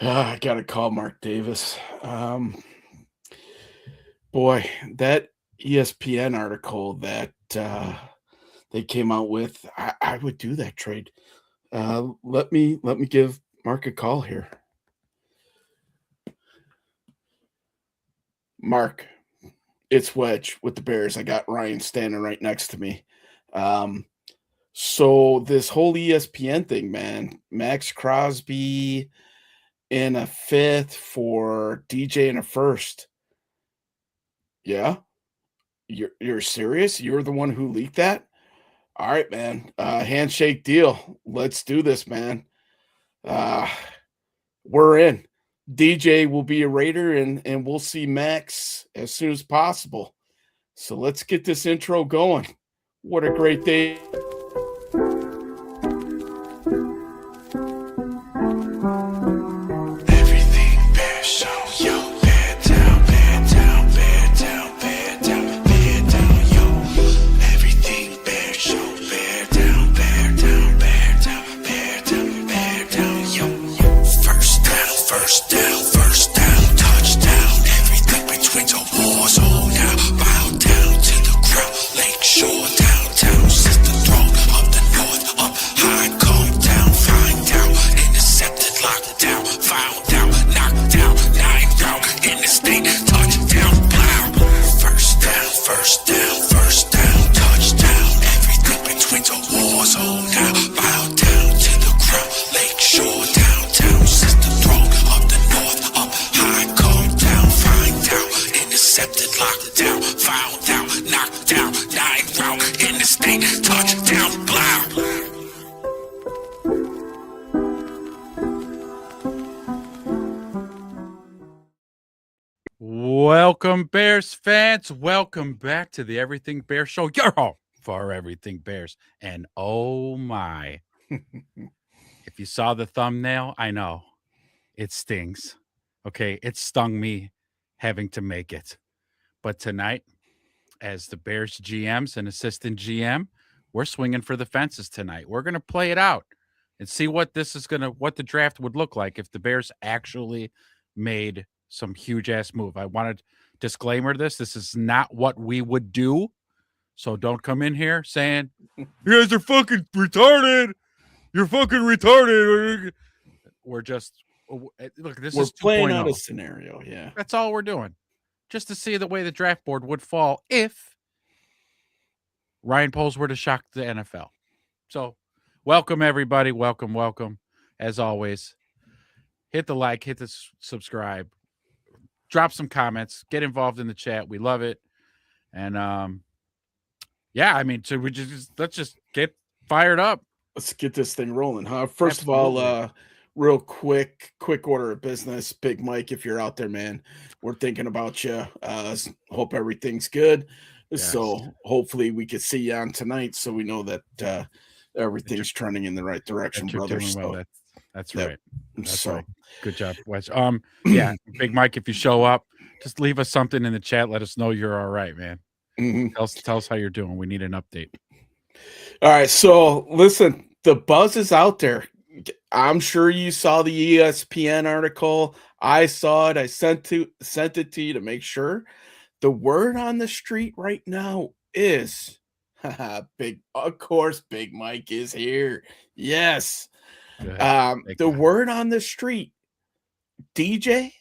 I gotta call Mark Davis. Boy, that ESPN article that they came out with, I would do that trade. Let me give Mark a call here. Mark, it's Wedge with the Bears. I got Ryan standing right next to me. Um, so this whole ESPN thing, man, Max Crosby in a fifth for DJ in a first. Yeah. You're serious? You're the one who leaked that? All right, man. Handshake deal. Let's do this, man. Uh, we're in. DJ will be a Raider, and we'll see Max as soon as possible. So let's get this intro going. What a great day. Everything Bear Show, yo, bear down, bear down, bear down, bear down, bear down, yo. Everything Bear Show, bear down, bear down, bear down, bear down, bear down, yo. First down, touchdown. Everything between the walls, oh now, bow down to the ground. Lakeshore, downtown, sister throne of the north, up high, come down, find out, intercepted, locked down, found out, knocked down, 9 round, in the state, touchdown, blow. First down, touchdown. Everything between the walls, oh now, bow down to the ground. Lakeshore, downtown, sister throne of the north, up high, come down, find out, intercepted, locked down, found out, knocked down, 9 round, in the state, touchdown, blow. Welcome, Bears fans. Welcome back to the Everything Bears Show. Your home for Everything Bears. And oh my, if you saw the thumbnail, I know it stings. Okay, it stung me having to make it. But tonight, as the Bears GMs and assistant GM, we're swinging for the fences tonight. We're going to play it out and see what what the draft would look like if the Bears actually made some huge ass move. I wanted disclaimer this is not what we would do. So don't come in here saying you guys are fucking retarded. You're fucking retarded. We're just look, this We're is playing out a 2.0. scenario. Yeah. That's all we're doing. Just to see the way the draft board would fall if Ryan Poles were to shock the NFL. So welcome everybody. Welcome. As always, hit the like, hit the subscribe, drop some comments, get involved in the chat. We love it. And yeah, I mean, so let's just get fired up. Let's get this thing rolling, huh? First of all, real quick order of business. Big Mike, if you're out there, man, we're thinking about you. Hope everything's good. Yes. So hopefully we can see you on tonight, so we know that everything's trending in the right direction, brother. Well. That's right. That's right. Good job, Wes. Yeah, Big Mike, if you show up, just leave us something in the chat. Let us know you're all right, man. Mm-hmm. Tell us how you're doing. We need an update. All right, so listen, the buzz is out there. I'm sure you saw the ESPN article. I saw it. I sent it to you to make sure. The word on the street right now is Big Mike is here. Yes. The word on the street, DJ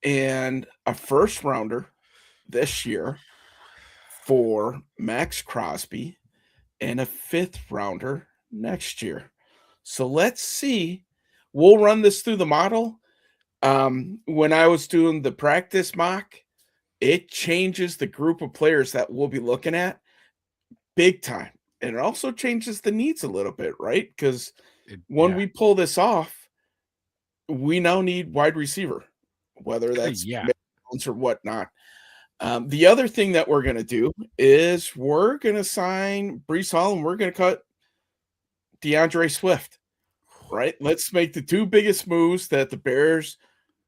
and a first rounder this year for Max Crosby and a fifth rounder next year. So let's see. We'll run this through the model. When I was doing the practice mock, it changes the group of players that we'll be looking at big time. And it also changes the needs a little bit, right? Because when we pull this off, we now need wide receiver, whether that's or whatnot. The other thing that we're going to do is we're going to sign Breece Hall and we're going to cut DeAndre Swift, right? Let's make the two biggest moves that the Bears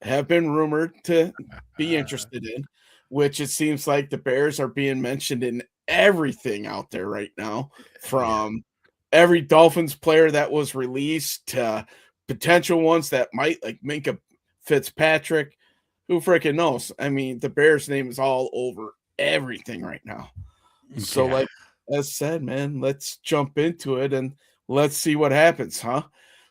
have been rumored to be interested in, which it seems like the Bears are being mentioned in everything out there right now, from every Dolphins player that was released to potential ones that might, like Minka Fitzpatrick. Who freaking knows? I mean, the Bears' name is all over everything right now. So, Yeah. like as said, man, let's jump into it and let's see what happens, huh?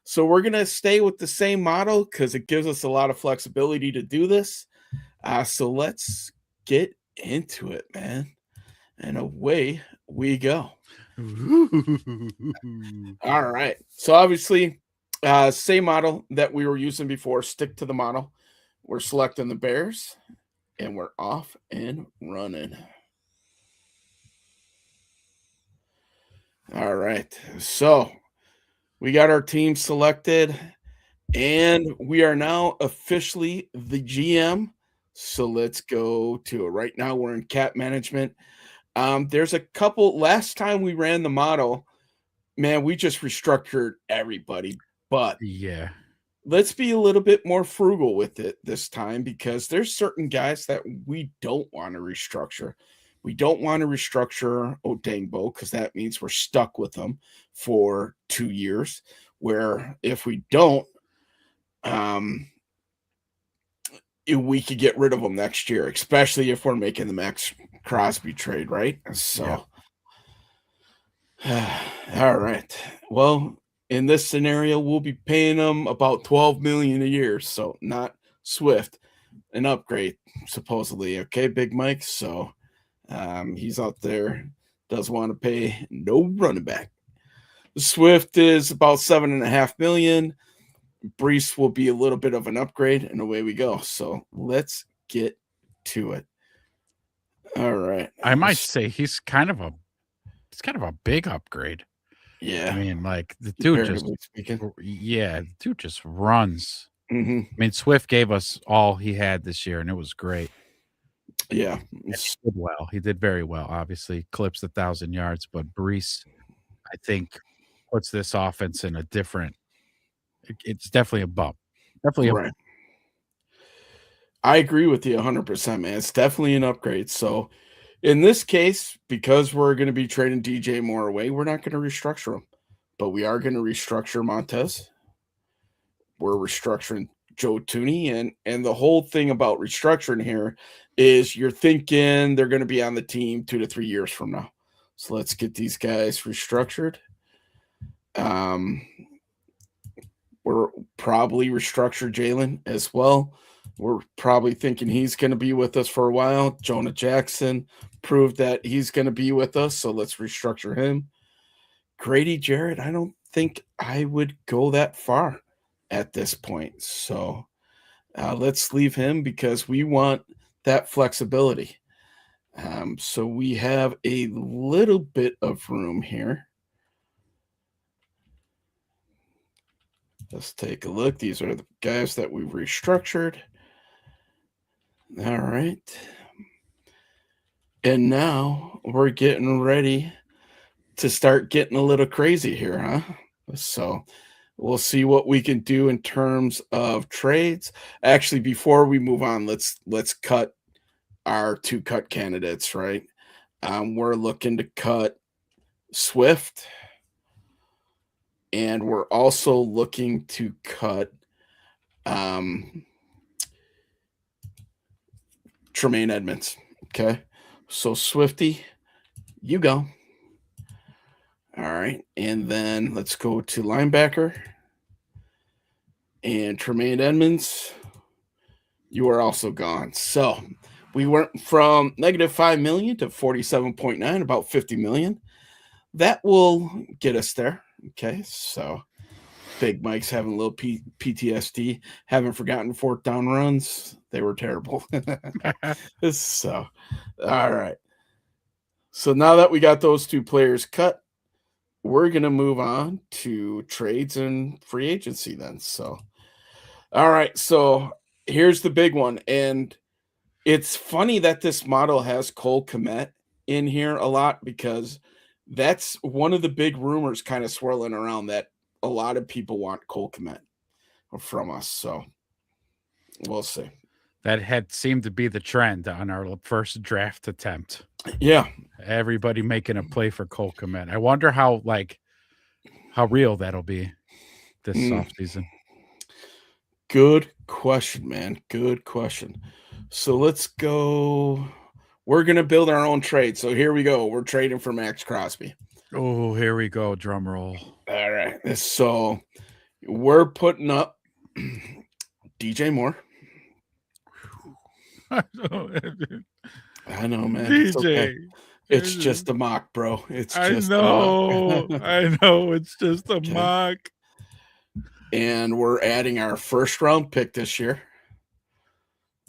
So we're gonna stay with the same model because it gives us a lot of flexibility to do this. So let's get into it, man. And away we go. All right. So obviously, same model that we were using before. Stick to the model. We're selecting the Bears, and we're off and running. All right. So we got our team selected, and we are now officially the GM. So let's go to it. Right now, we're in cap management. There's a couple. Last time we ran the model, man, we just restructured everybody. But Yeah. let's be a little bit more frugal with it this time because there's certain guys that we don't want to restructure. We don't want to restructure Odengbo because that means we're stuck with them for 2 years. Where if we don't, we could get rid of them next year, especially if we're making the Max Crosby trade, right? So, all right. Well, in this scenario, we'll be paying them about 12 million a year, so not Swift, an upgrade supposedly. Okay, Big Mike. So, he's out there, does want to pay no running back. Swift is about 7.5 million. Brees will be a little bit of an upgrade, and away we go. So let's get to it. All right. I might say he's kind of a big upgrade. Yeah. I mean, like the dude just Comparatively speaking. the dude just runs. Hmm. I mean, Swift gave us all he had this year, and it was great. Yeah. And he did well. He did very well. Obviously, clips 1,000 yards, but Brees, I think, puts this offense in a different. It's definitely a bump. Definitely Right. I agree with you 100%, man. It's definitely an upgrade. So in this case, because we're going to be trading DJ Moore away, we're not going to restructure him, but we are going to restructure Montez. We're restructuring Joe Tooney, and the whole thing about restructuring here is you're thinking they're going to be on the team 2 to 3 years from now. So let's get these guys restructured. We're probably restructure Jalen as well. We're probably thinking he's going to be with us for a while. Jonah Jackson proved that he's going to be with us, so let's restructure him. Grady Jarrett, I don't think I would go that far at this point. So let's leave him because we want that flexibility. So we have a little bit of room here. Let's take a look. These are the guys that we've restructured. All right. And now we're getting ready to start getting a little crazy here, huh? So we'll see what we can do in terms of trades. Actually, before we move on, let's cut our 2 cut candidates, right? We're looking to cut Swift, and we're also looking to cut Tremaine Edmonds. Okay. So Swifty, you go. All right. And then let's go to linebacker. And Tremaine Edmonds, you are also gone. So we went from -5 million to 47.9, about 50 million. That will get us there. Okay. So Big Mike's having a little PTSD. Haven't forgotten 4th down runs. They were terrible. So, all right. So now that we got those 2 players cut, we're going to move on to trades and free agency then. So, all right. So here's the big one. And it's funny that this model has Cole Kmet in here a lot because that's one of the big rumors kind of swirling around that a lot of people want Cole Kmet from us. So we'll see. That had seemed to be the trend on our first draft attempt. Yeah. Everybody making a play for Cole Kmet. I wonder how real that'll be this offseason. Good question, man. Good question. So let's go. We're gonna build our own trade. So here we go. We're trading for Max Crosby. Oh, here we go. Drum roll. All right. So we're putting up DJ Moore. I know, man. It's okay. DJ. It's just a mock, bro. It's I just know. a mock. I know. It's just a Okay. mock. And we're adding our first round pick this year.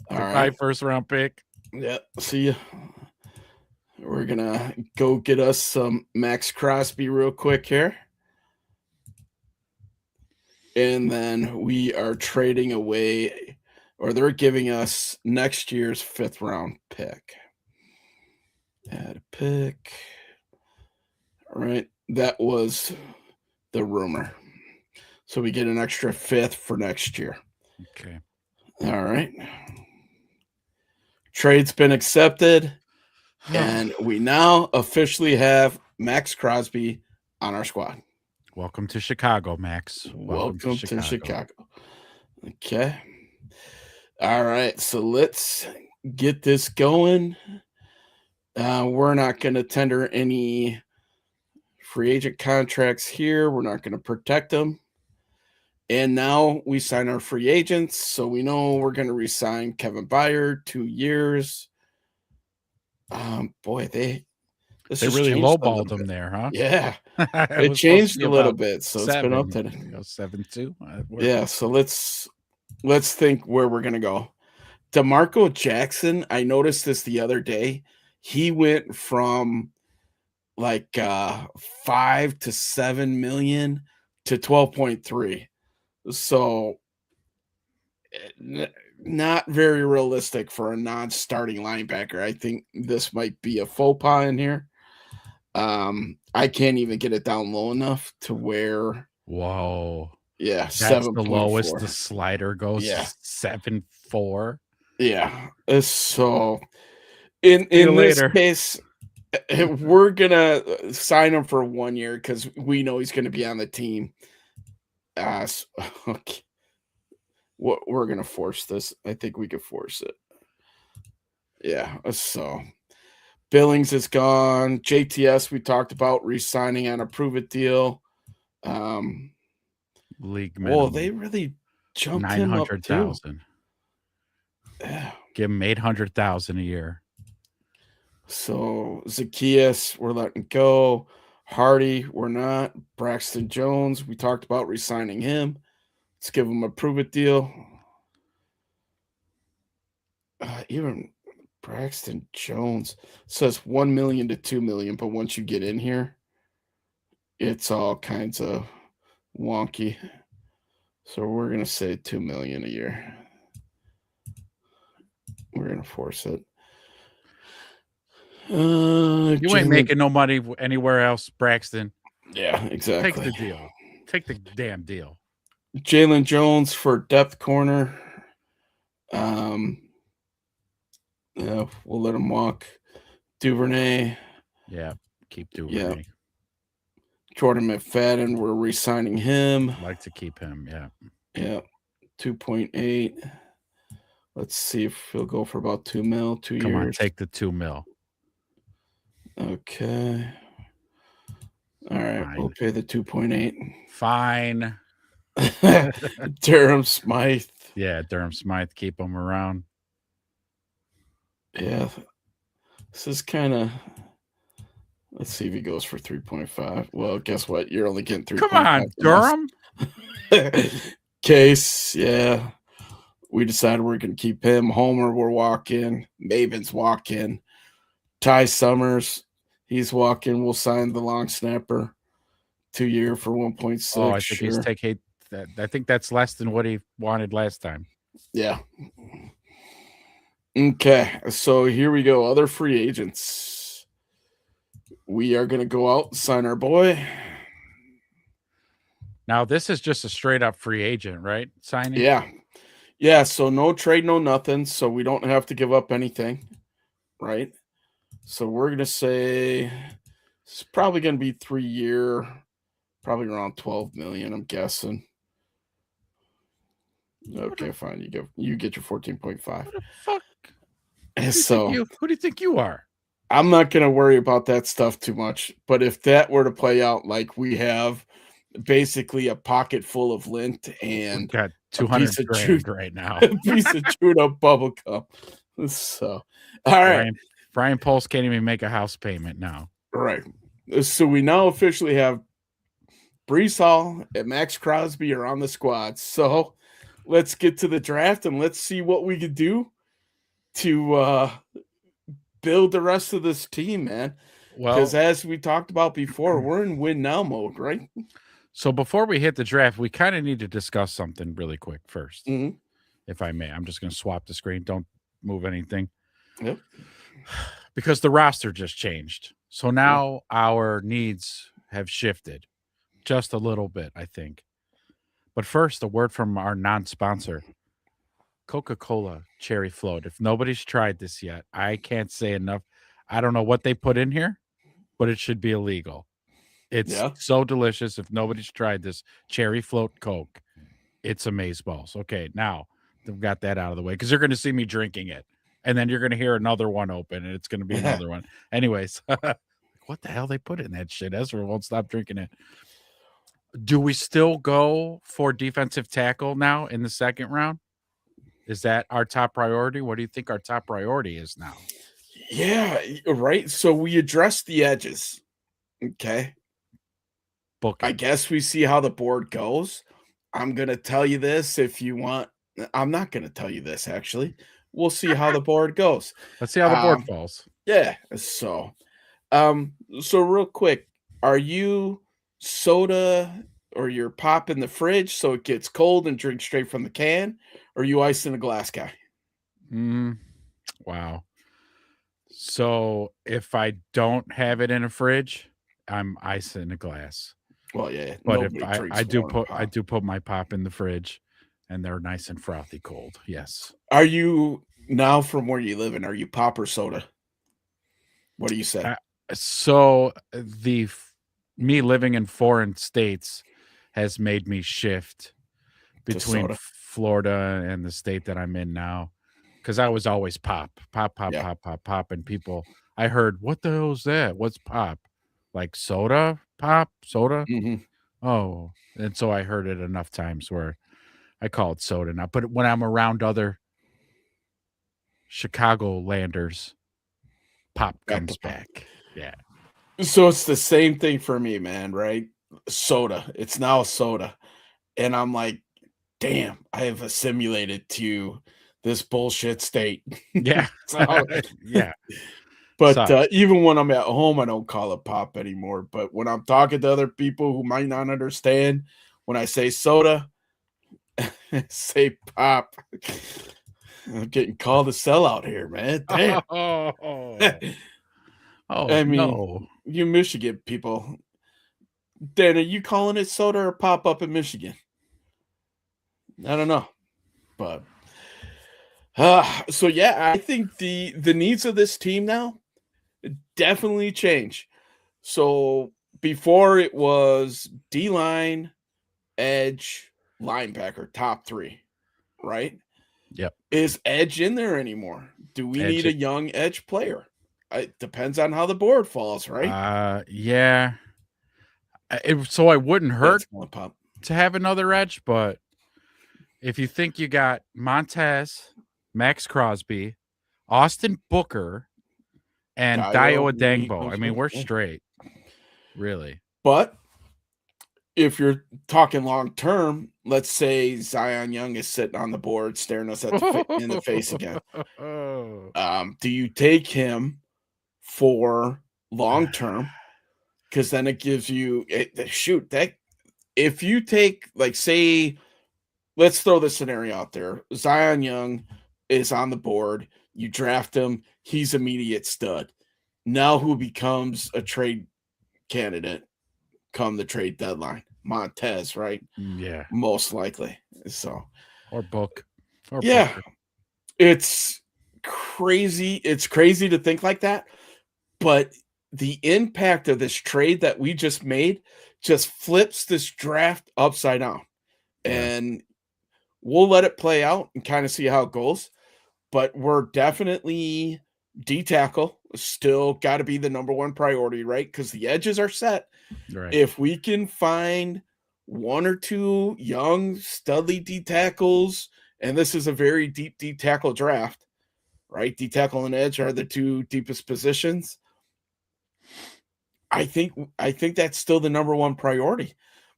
All Goodbye, right. first round pick. Yeah. See ya. We're gonna go get us some Max Crosby real quick here. And then we are trading away, or they're giving us next year's 5th round pick. Add a pick. All right. That was the rumor. So we get an extra 5th for next year. Okay. All right. Trade's been accepted. And we now officially have Max Crosby on our squad. Welcome to Chicago, Max. Welcome to Chicago. Okay. All right. So let's get this going. We're not going to tender any free agent contracts here. We're not going to protect them. And now we sign our free agents. So we know we're going to re-sign Kevin Byard, 2 years. Boy, they really lowballed him there, huh? Yeah. It changed a little bit. So it's been up to 7-2. Yeah. So let's think where we're going to go. DeMarco Jackson, I noticed this the other day. He went from like 5 to 7 million to 12.3. So not very realistic for a non-starting linebacker. I think this might be a faux pas in here. I can't even get it down low enough to where. Whoa. Yeah, that's 7. the lowest the slider goes. Yeah. 7.4. Yeah. So in this case, we're gonna sign him for 1 year because we know he's gonna be on the team. Okay. We're gonna force this. I think we could force it. Yeah. So Billings is gone. JTS we talked about re-signing on a prove it deal. League minimum. Well, they really jumped him up too. 900,000. Yeah. Give him 800,000 a year. So Zacchaeus, we're letting go. Hardy, we're not. Braxton Jones, we talked about re-signing him. Let's give him a prove it deal. Even Braxton Jones says 1 million to 2 million, but once you get in here, it's all kinds of wonky. So we're gonna say 2 million a year. We're gonna force it. You ain't making no money anywhere else, Braxton. Yeah, exactly. Take the deal. Take the damn deal. Jalen Jones for depth corner. Yeah, we'll let him walk. Duvernay. Yeah, keep Duvernay. Yeah. Jordan McFadden, we're re-signing him. Like to keep him, yeah. Yeah, 2.8. Let's see if he'll go for about 2 mil, 2 years. Come on, take the 2 mil. Okay. All right, fine. We'll pay the 2.8. Fine. Durham Smythe. Yeah, Durham Smythe, keep him around. Yeah. This is kind of. Let's see if he goes for 3.5. Well, guess what? You're only getting 3.5. Come on, Durham. Case, yeah. We decided we're going to keep him. Homer, we're walking. Maven's walking. Ty Summers, he's walking. We'll sign the long snapper. 2 year for 1.6. Oh, I think he's taking. I think that's less than what he wanted last time. Yeah. Okay, so here we go. Other free agents. We are going to go out and sign our boy. Now, this is just a straight up free agent, right? Signing? Yeah. Yeah, so no trade, no nothing. So we don't have to give up anything, right? So we're going to say it's probably going to be 3 year, probably around 12 million, I'm guessing. Okay, fine. You get your 14.5. What the fuck? And so Who do you think you are? I'm not gonna worry about that stuff too much. But if that were to play out like we have basically a pocket full of lint We and got a 200 piece of grand right now. a piece of chewed up bubble gum. So all right. Brian Pulse can't even make a house payment now. Right. So we now officially have Brees Hall and Max Crosby are on the squad. So let's get to the draft and let's see what we could do to build the rest of this team, man. Well, Because as we talked about before, we're in win now mode, right? so before we hit the draft, we kind of need to discuss something really quick first, Mhm. if I may. I'm just going to swap the screen. Don't move anything. Yep. Because the roster just changed. So now our needs have shifted just a little bit, I think. But first, a word from our non-sponsor, Coca-Cola Cherry Float. If nobody's tried this yet, I can't say enough. I don't know what they put in here, but it should be illegal. It's Yeah. so delicious. If nobody's tried this Cherry Float Coke, it's amazeballs. Okay, now they've got that out of the way because you're going to see me drinking it. And then you're going to hear another one open, and it's going to be another one. Anyways, what the hell they put in that shit? Ezra won't stop drinking it. Do we still go for defensive tackle now in the second round? Is that our top priority? What do you think our top priority is now? Yeah, right. So we addressed the edges. Okay. Book I it. guess we see how the board goes. I'm going to tell you this if you want. I'm not going to tell you this, actually. We'll see how the board goes. Let's see how the board falls. Yeah. So real quick, are you soda or your pop in the fridge so it gets cold and drink straight from the can? Or are you ice in a glass guy? Wow. So if I don't have it in a fridge, I'm ice in a glass. Well, yeah. But if nobody drinks I do warm put pop. I do put my pop in the fridge, and they're nice and frothy cold. Yes. Are you now from where you live in? Are you pop or soda? What do you say? So me living in foreign states has made me shift between soda. Florida and the state that I'm in now, because I was always pop, Yeah. pop, and people. I heard, what the hell is that? What's pop? Like soda, pop, soda. Mhm. Oh, and so I heard it enough times where I call it soda now. But when I'm around other Chicagolanders, pop Back comes to pop. back. Yeah. So it's the same thing for me, man, right? Soda. It's now a soda. And I'm like, damn, I have assimilated to this bullshit state. Yeah. So, Yeah. but Sucks. even when I'm at home, I don't call it pop anymore. But when I'm talking to other people who might not understand, when I say soda, say pop. I'm getting called a sellout here, man. Damn. Oh, I mean, no. you Michigan people. Dan, are you calling it soda or pop up in Michigan? I don't know. But so yeah, I think the needs of this team now definitely change. So before it was D-line, edge, linebacker, top three, right? Yep. Is edge in there anymore? Do we Edge need a young edge player? It depends on how the board falls, right? Yeah. So I wouldn't hurt That's one pop. to have another edge, but if you think you got Montez, Max Crosby, Austin Booker, and Dio Adangbo, I mean, we're straight, really. But if you're talking long term, let's say Zion Young is sitting on the board staring us in the face again. Do you take him for long term? Because then it gives you that if you take, like, say, let's throw this scenario out there. Zion Young is on the board. You draft him. He's immediate stud. Now who becomes a trade candidate come the trade deadline? Montez, right? Yeah. Most likely. So, or Book. Or yeah, Booker. it's crazy. It's crazy to think like that. But the impact of this trade that we just made just flips this draft upside down. Yeah. And we'll let it play out and kind of see how it goes. But we're definitely D tackle still got to be the number one priority, right? Because the edges are set. Right. If we can find one or two young studly D tackles, and this is a very deep D tackle draft, right? D tackle and edge are the two deepest positions. I think that's still the number one priority.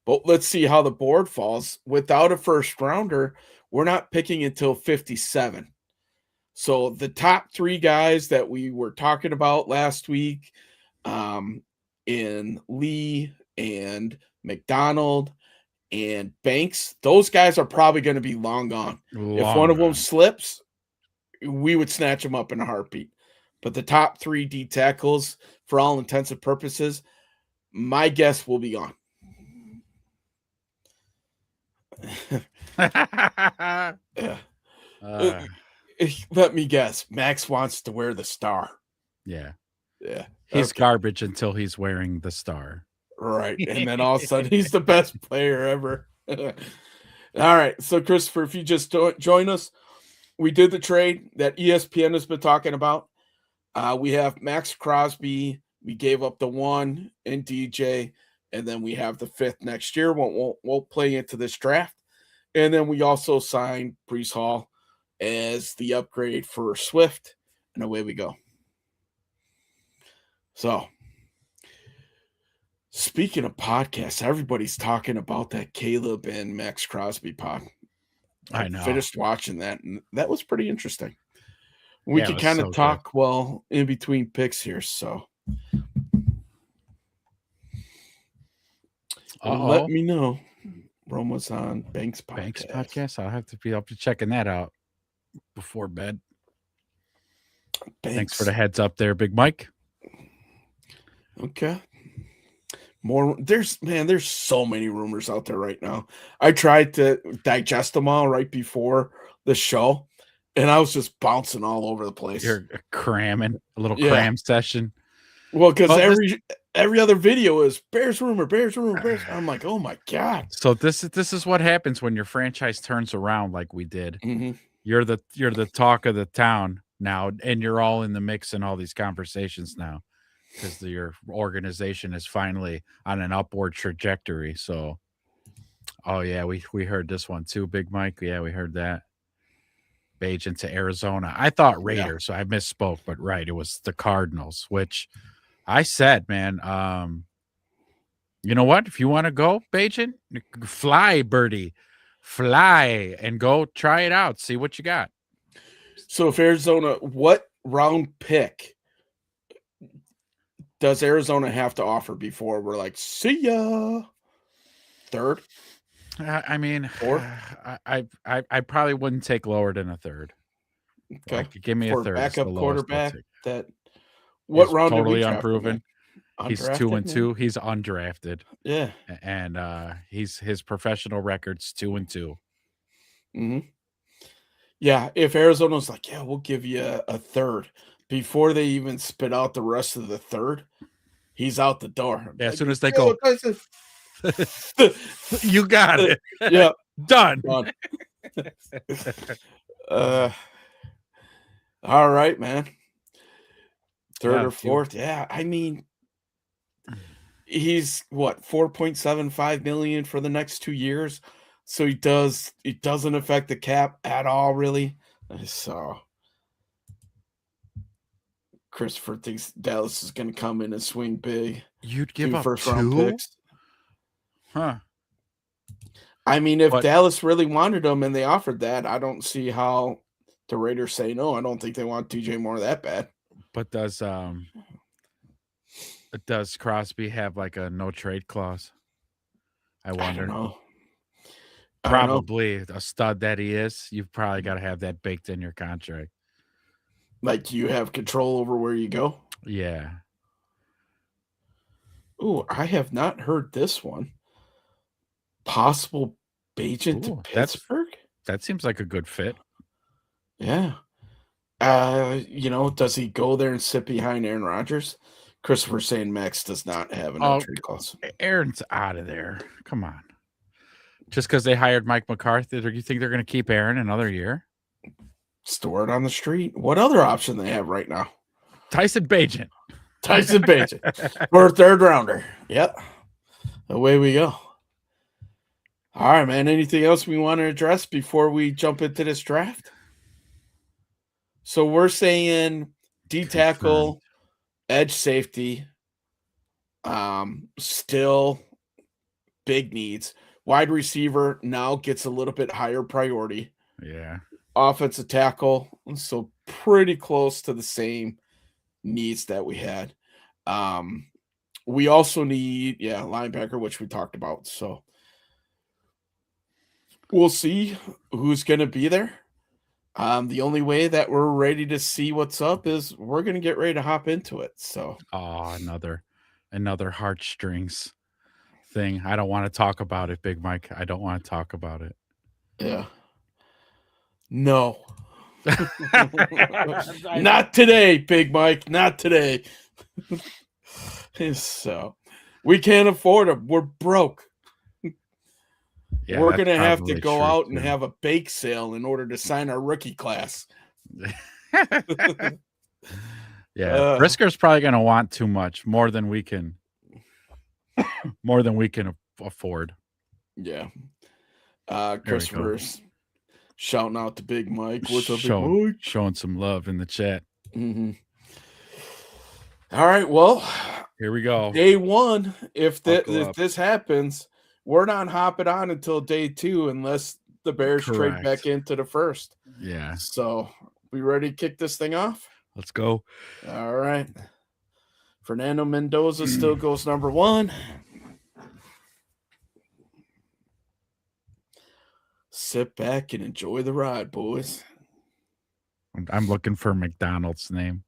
But let's see how the board falls. Without a first rounder, we're not picking until 57. So the top three guys that we were talking about last week, in Lee and McDonald and Banks, those guys are probably going to be long gone. If one of them slips, we would snatch them up in a heartbeat. But the top three D tackles, for all intents and purposes, my guess will be gone. Let me guess. Max wants to wear the star. Yeah. Yeah. He's garbage until he's wearing the star. Right. And then all of a sudden he's the best player ever. All right. So, Christopher, if you just join us, we did the trade that ESPN has been talking about. We have Max Crosby. We gave up the 1 in DJ, and then we have the 5th next year. We'll play into this draft. And then we also signed Breece Hall as the upgrade for Swift, and away we go. So, speaking of podcasts, everybody's talking about that Caleb and Max Crosby pod. I know. Finished watching that, and that was pretty interesting. We could kind of so talk in between picks here. So, let me know. Roma's on Banks podcast. Banks podcast. I'll have to be up to checking that out before bed. Thanks for the heads up there, Big Mike. Okay. There's so many rumors out there right now. I tried to digest them all right before the show, and I was just bouncing all over the place. You're cramming a little cram session. Well, because every other video is Bears rumor. I'm like, oh my God. So this is what happens when your franchise turns around like we did. Mm-hmm. You're the talk of the town now, and you're all in the mix in all these conversations now because your organization is finally on an upward trajectory. So, oh yeah, we heard this one too, Big Mike. Yeah, we heard that. Bagent to Arizona. I thought Raiders, so I misspoke, but right, it was the Cardinals, which I said, man, you know what? If you want to go, Bagent, fly, birdie, fly and go try it out. See what you got. So if Arizona, what round pick does Arizona have to offer before we're like, see ya? Third? I mean, fourth? I probably wouldn't take lower than a third. Okay. Like, give me a third. Backup quarterback that what he's round totally did we unproven. He's 2-2. He's undrafted. Yeah. And his professional record's 2-2. Mm-hmm. Yeah, if Arizona's like, yeah, we'll give you a third before they even spit out the rest of the third, he's out the door. Yeah, as soon as they go, you got it. Yeah, done. All right, man. Third or fourth. Yeah, I mean, he's what, $4.75 million for the next 2 years. So it doesn't affect the cap at all, really. So Christopher thinks Dallas is going to come in and swing big. You'd give up first 2? round picks. Huh. I mean, if Dallas really wanted him and they offered that, I don't see how the Raiders say no. I don't think they want DJ Moore that bad. But does Crosby have like a no trade clause? I wonder. I don't know. Probably a stud that he is. You've probably got to have that baked in your contract. Like you have control over where you go? Yeah. Ooh, I have not heard this one. Possible Bagent to Pittsburgh? That seems like a good fit. Yeah. Does he go there and sit behind Aaron Rodgers? Christopher saying Max does not have an entry clause. Aaron's out of there. Come on. Just because they hired Mike McCarthy, do you think they're going to keep Aaron another year? Store it on the street. What other option they have right now? Tyson Bagent. Tyson Bagent for a third rounder. Yep. Away we go. All right, man. Anything else we want to address before we jump into this draft? So we're saying D tackle, edge safety, still big needs. Wide receiver now gets a little bit higher priority. Yeah. Offensive tackle, so pretty close to the same needs that we had. We also need, linebacker, which we talked about. So we'll see who's going to be there. The only way that we're ready to see what's up is we're going to get ready to hop into it. So, another heartstrings thing. I don't want to talk about it, Big Mike. I don't want to talk about it. Yeah. No. Not today, Big Mike. Not today. So we can't afford them. We're broke. Yeah, we're going to have to probably go true, out and too. have a bake sale in order to sign our rookie class. Yeah, Brisker's probably going to want too much, more than we can afford. Yeah. Christopher's shouting out to Big Mike. What's up, Big Mike? Showing some love in the chat. Mm-hmm. All right, well, here we go. Day one. If this happens, we're not hopping on until day 2 unless the Bears trade back into the first. Yeah. So we ready to kick this thing off? Let's go. All right. Fernando Mendoza still goes number 1. Sit back and enjoy the ride, boys. I'm looking for McDonald's name.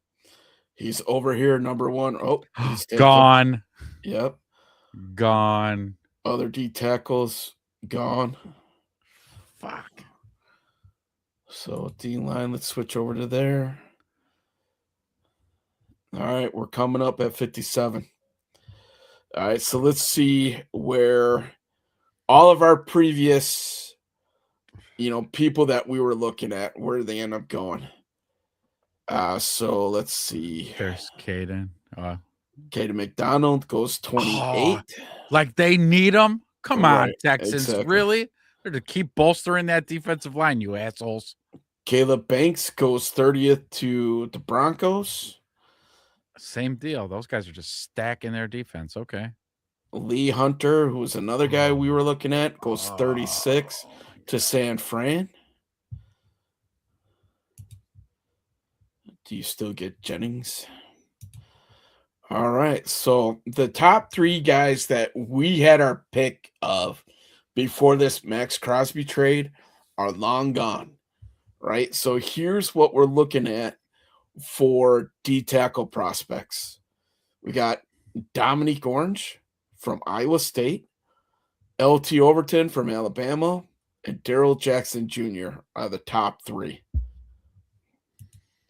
He's over here, number 1. Oh, he's gone. Yep. Gone. Other D tackles gone. Fuck. So D line, let's switch over to there. All right, we're coming up at 57. All right, so let's see where all of our previous, people that we were looking at, where they end up going. So let's see. There's Caden. Caden McDonald goes 28. Like they need him? Come on, Texans. Exactly. Really? They're to keep bolstering that defensive line, you assholes. Caleb Banks goes 30th to the Broncos. Same deal. Those guys are just stacking their defense. Okay. Lee Hunter, who's another guy we were looking at, goes 36 to San Fran. Do you still get Jennings? All right. So the top 3 guys that we had our pick of before this Max Crosby trade are long gone, right? So here's what we're looking at for D tackle prospects. We got Dominique Orange from Iowa State, LT Overton from Alabama, and Daryl Jackson Jr. are the top 3.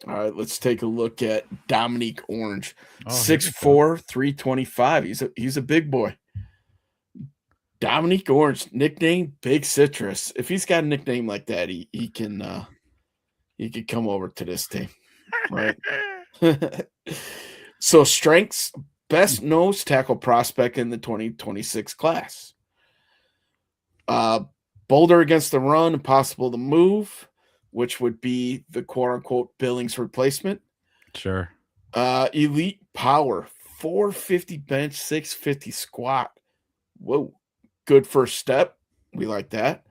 All right, let's take a look at Dominique Orange. 6'4", 325. He's a big boy. Dominique Orange, nickname Big Citrus. If he's got a nickname like that, he can come over to this team, right? So strengths, best nose tackle prospect in the 2026 class. Boulder against the run, impossible to move, which would be the quote-unquote Billings replacement. Sure. Elite power, 450 bench, 650 squat. Whoa. Good first step. We like that.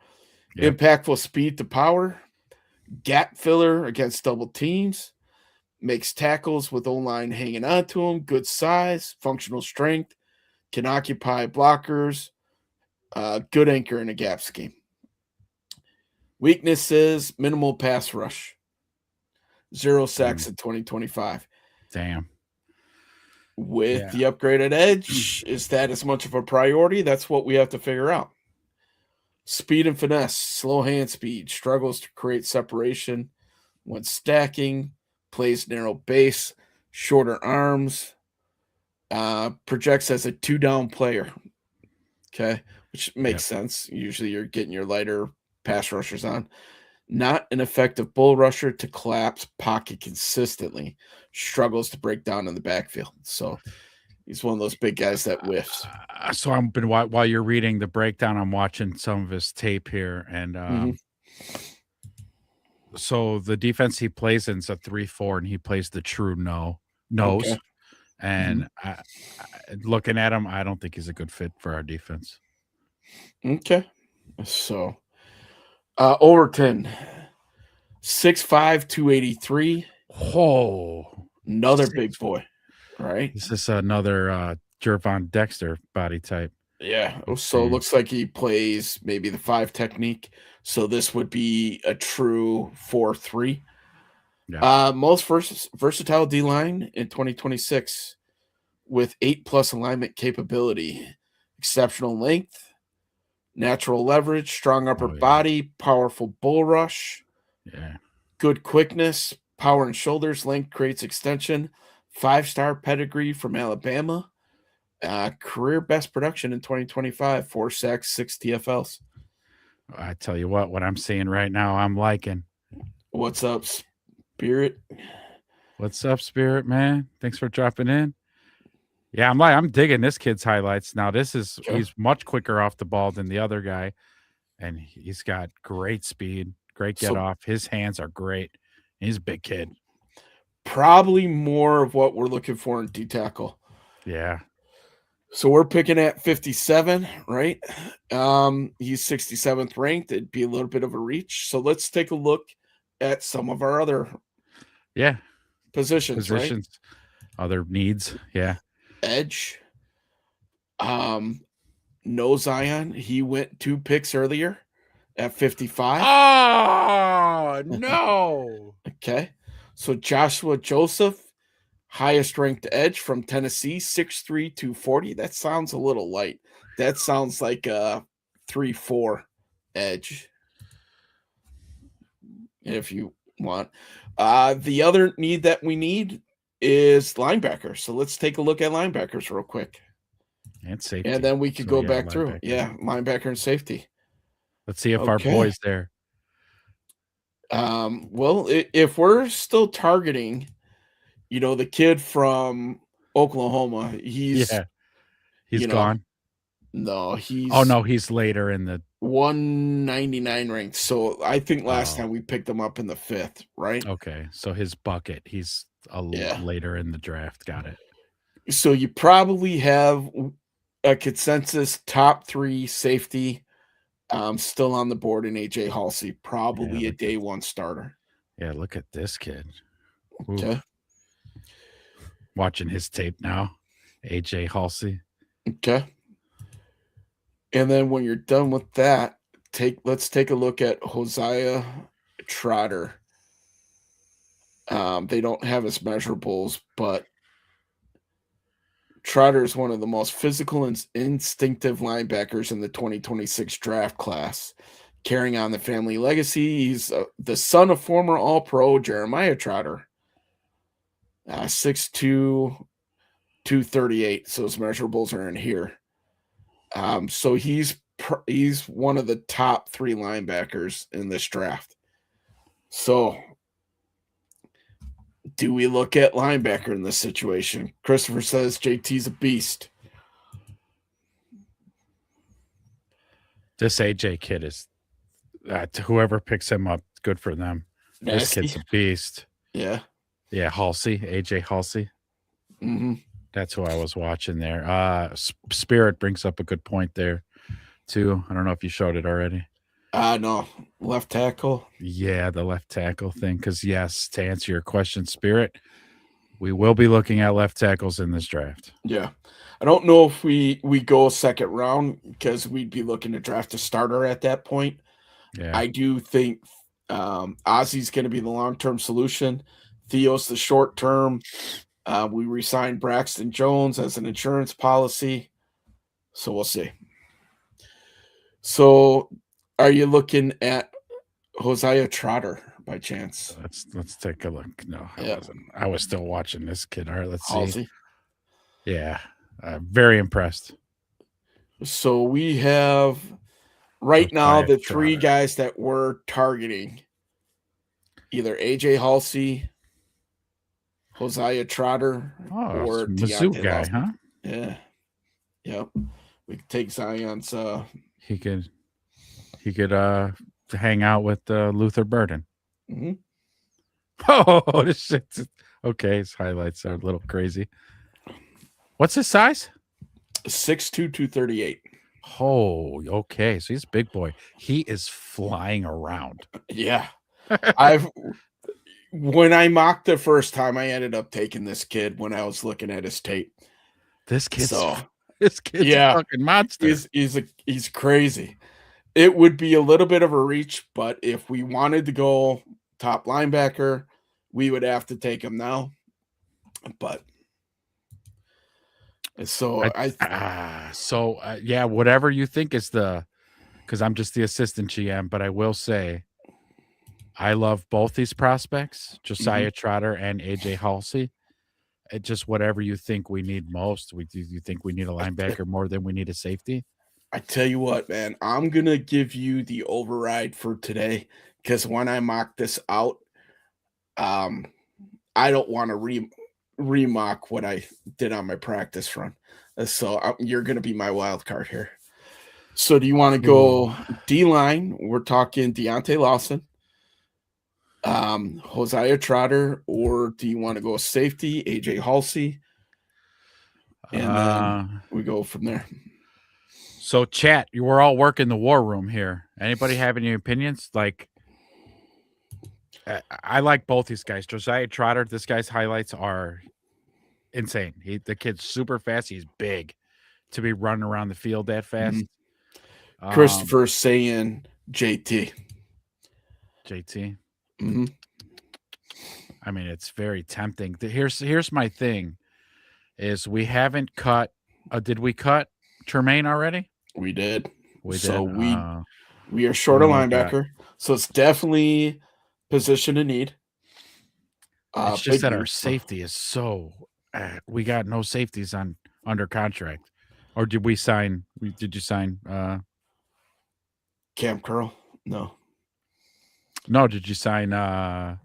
Yep. Impactful speed to power. Gap filler against double teams. Makes tackles with O-line hanging on to him. Good size. Functional strength. Can occupy blockers. Good anchor in a gap scheme. Weaknesses, minimal pass rush. 0 sacks in 2025. Damn. With the upgraded edge, is that as much of a priority? That's what we have to figure out. Speed and finesse, slow hand speed, struggles to create separation when stacking, plays narrow base, shorter arms, projects as a 2-down player. Okay. which makes sense. Usually you're getting your lighter pass rushers on. Not an effective bull rusher to collapse pocket consistently. Struggles to break down in the backfield. So he's one of those big guys that whiffs. So I'm been while you're reading the breakdown, I'm watching some of his tape here, and Mhm. so the defense he plays in is a 3-4, and he plays the true nose. Okay. And looking at him, I don't think he's a good fit for our defense. Okay. So Overton, 6'5", 283. Oh, Another big boy, right? this is another Jervon Dexter body type. Yeah. Let's So it see. looks like he plays maybe the 5 technique. So this would be a true 4-3. Yeah. Most versatile D line in 2026 with 8+ alignment capability, exceptional length, natural leverage, strong upper Oh, yeah. body, powerful bull rush, Yeah. good quickness, power and shoulders, length creates extension, 5-star pedigree from Alabama, career best production in 2025, 4 sacks, 6 TFLs. I tell you what I'm seeing right now, I'm liking. What's up, Spirit? What's up, Spirit, man? Thanks for dropping in. Yeah, I'm digging this kid's highlights. Now, he's much quicker off the ball than the other guy, and he's got great speed, great get off. His hands are great. He's a big kid. Probably more of what we're looking for in D tackle. Yeah. So we're picking at 57, right? He's 67th ranked. It'd be a little bit of a reach. So let's take a look at some of our other positions. Right? Other needs. Yeah. Edge. No Zion. He went 2 picks earlier at 55. Oh, no. Okay. So Joshua Joseph, highest ranked edge from Tennessee, 6'3", 240. That sounds a little light. That sounds like a 3-4 edge, if you want. The other need that we need is linebacker. So let's take a look at linebackers real quick. And safety. And then we could go back through. Yeah, linebacker and safety. Let's see if our boy's there. Well, if we're still targeting, the kid from Oklahoma, he's gone. No, he's later in the 199 ranked. So I think last time we picked him up in the 5th, right? Okay, so his bucket, he's later in the draft. Got it. So you probably have a consensus top 3 safety still on the board in AJ Halsey, probably a day 1 starter. Yeah, look at this kid. Okay. Watching his tape now, AJ Halsey. Okay. And then when you're done with that, let's take a look at Hosea Trotter. They don't have his measurables, but Trotter is one of the most physical and instinctive linebackers in the 2026 draft class, carrying on the family legacy. He's the son of former All-Pro Jeremiah Trotter, 6'2", 238. So his measurables are in here. So he's one of the top 3 linebackers in this draft. So do we look at linebacker in this situation? Christopher says JT's a beast. This AJ kid is whoever picks him up, good for them. Nasty. This kid's a beast. Yeah. Yeah, Halsey, AJ Halsey. Mm-hmm. That's who I was watching there. Spirit brings up a good point there, too. I don't know if you showed it already. No. Left tackle. Yeah, the left tackle thing. Because, yes, to answer your question, Spirit, we will be looking at left tackles in this draft. Yeah. I don't know if we go a second round because we'd be looking to draft a starter at that point. Yeah. I do think Ozzy's going to be the long-term solution. Theo's the short-term. We re-signed Braxton Jones as an insurance policy. So we'll see. So are you looking at Hosea Trotter by chance? Let's take a look. No, I Yeah. wasn't. I was still watching this kid. All right, let's see. Halsey? Yeah. Very impressed. So we have right now Josiah the three Trotter. guys that we're targeting: either AJ Halsey, Hosea Trotter, Oh, it's or Mizzou Deontay guy, Lawson. huh? Yeah, yep. We could take Zion's. He could hang out with Luther Burden. Mhm. Oh, this shit's okay. His highlights are a little crazy. What's his size? 6'2", 238. Oh, okay. So he's a big boy. He is flying around. Yeah, when I mocked the first time, I ended up taking this kid when I was looking at his tape. This kid's So this kid's yeah, a fucking monster. he's crazy. It would be a little bit of a reach, but if we wanted to go top linebacker, we would have to take him now. But so yeah, whatever you think is because I'm just the assistant GM, but I will say I love both these prospects, Josiah Trotter and AJ Halsey. It just whatever you think we need most. Do you think we need a linebacker more than we need a safety? I tell you what, man, I'm gonna give you the override for today because when I mock this out, I don't want to remock what I did on my practice run. So you're gonna be my wild card here. So do you want to go D line? We're talking Deontay Lawson, Hosea Trotter, or do you want to go safety, AJ Halsey? And then we go from there. So, chat, we're all working the war room here. Anybody have any opinions? Like, I like both these guys. Josiah Trotter, this guy's highlights are insane. The kid's super fast. He's big to be running around the field that fast. Christopher saying JT. JT. Mm-hmm. I mean, it's very tempting. Here's my thing: is we haven't cut. Did we cut Tremaine already? We did. We are short a linebacker, so it's definitely position in need. It's just that our safety is so. We got no safeties under contract, or did we sign? Did you sign? Cam Curl? No. Did you sign? Why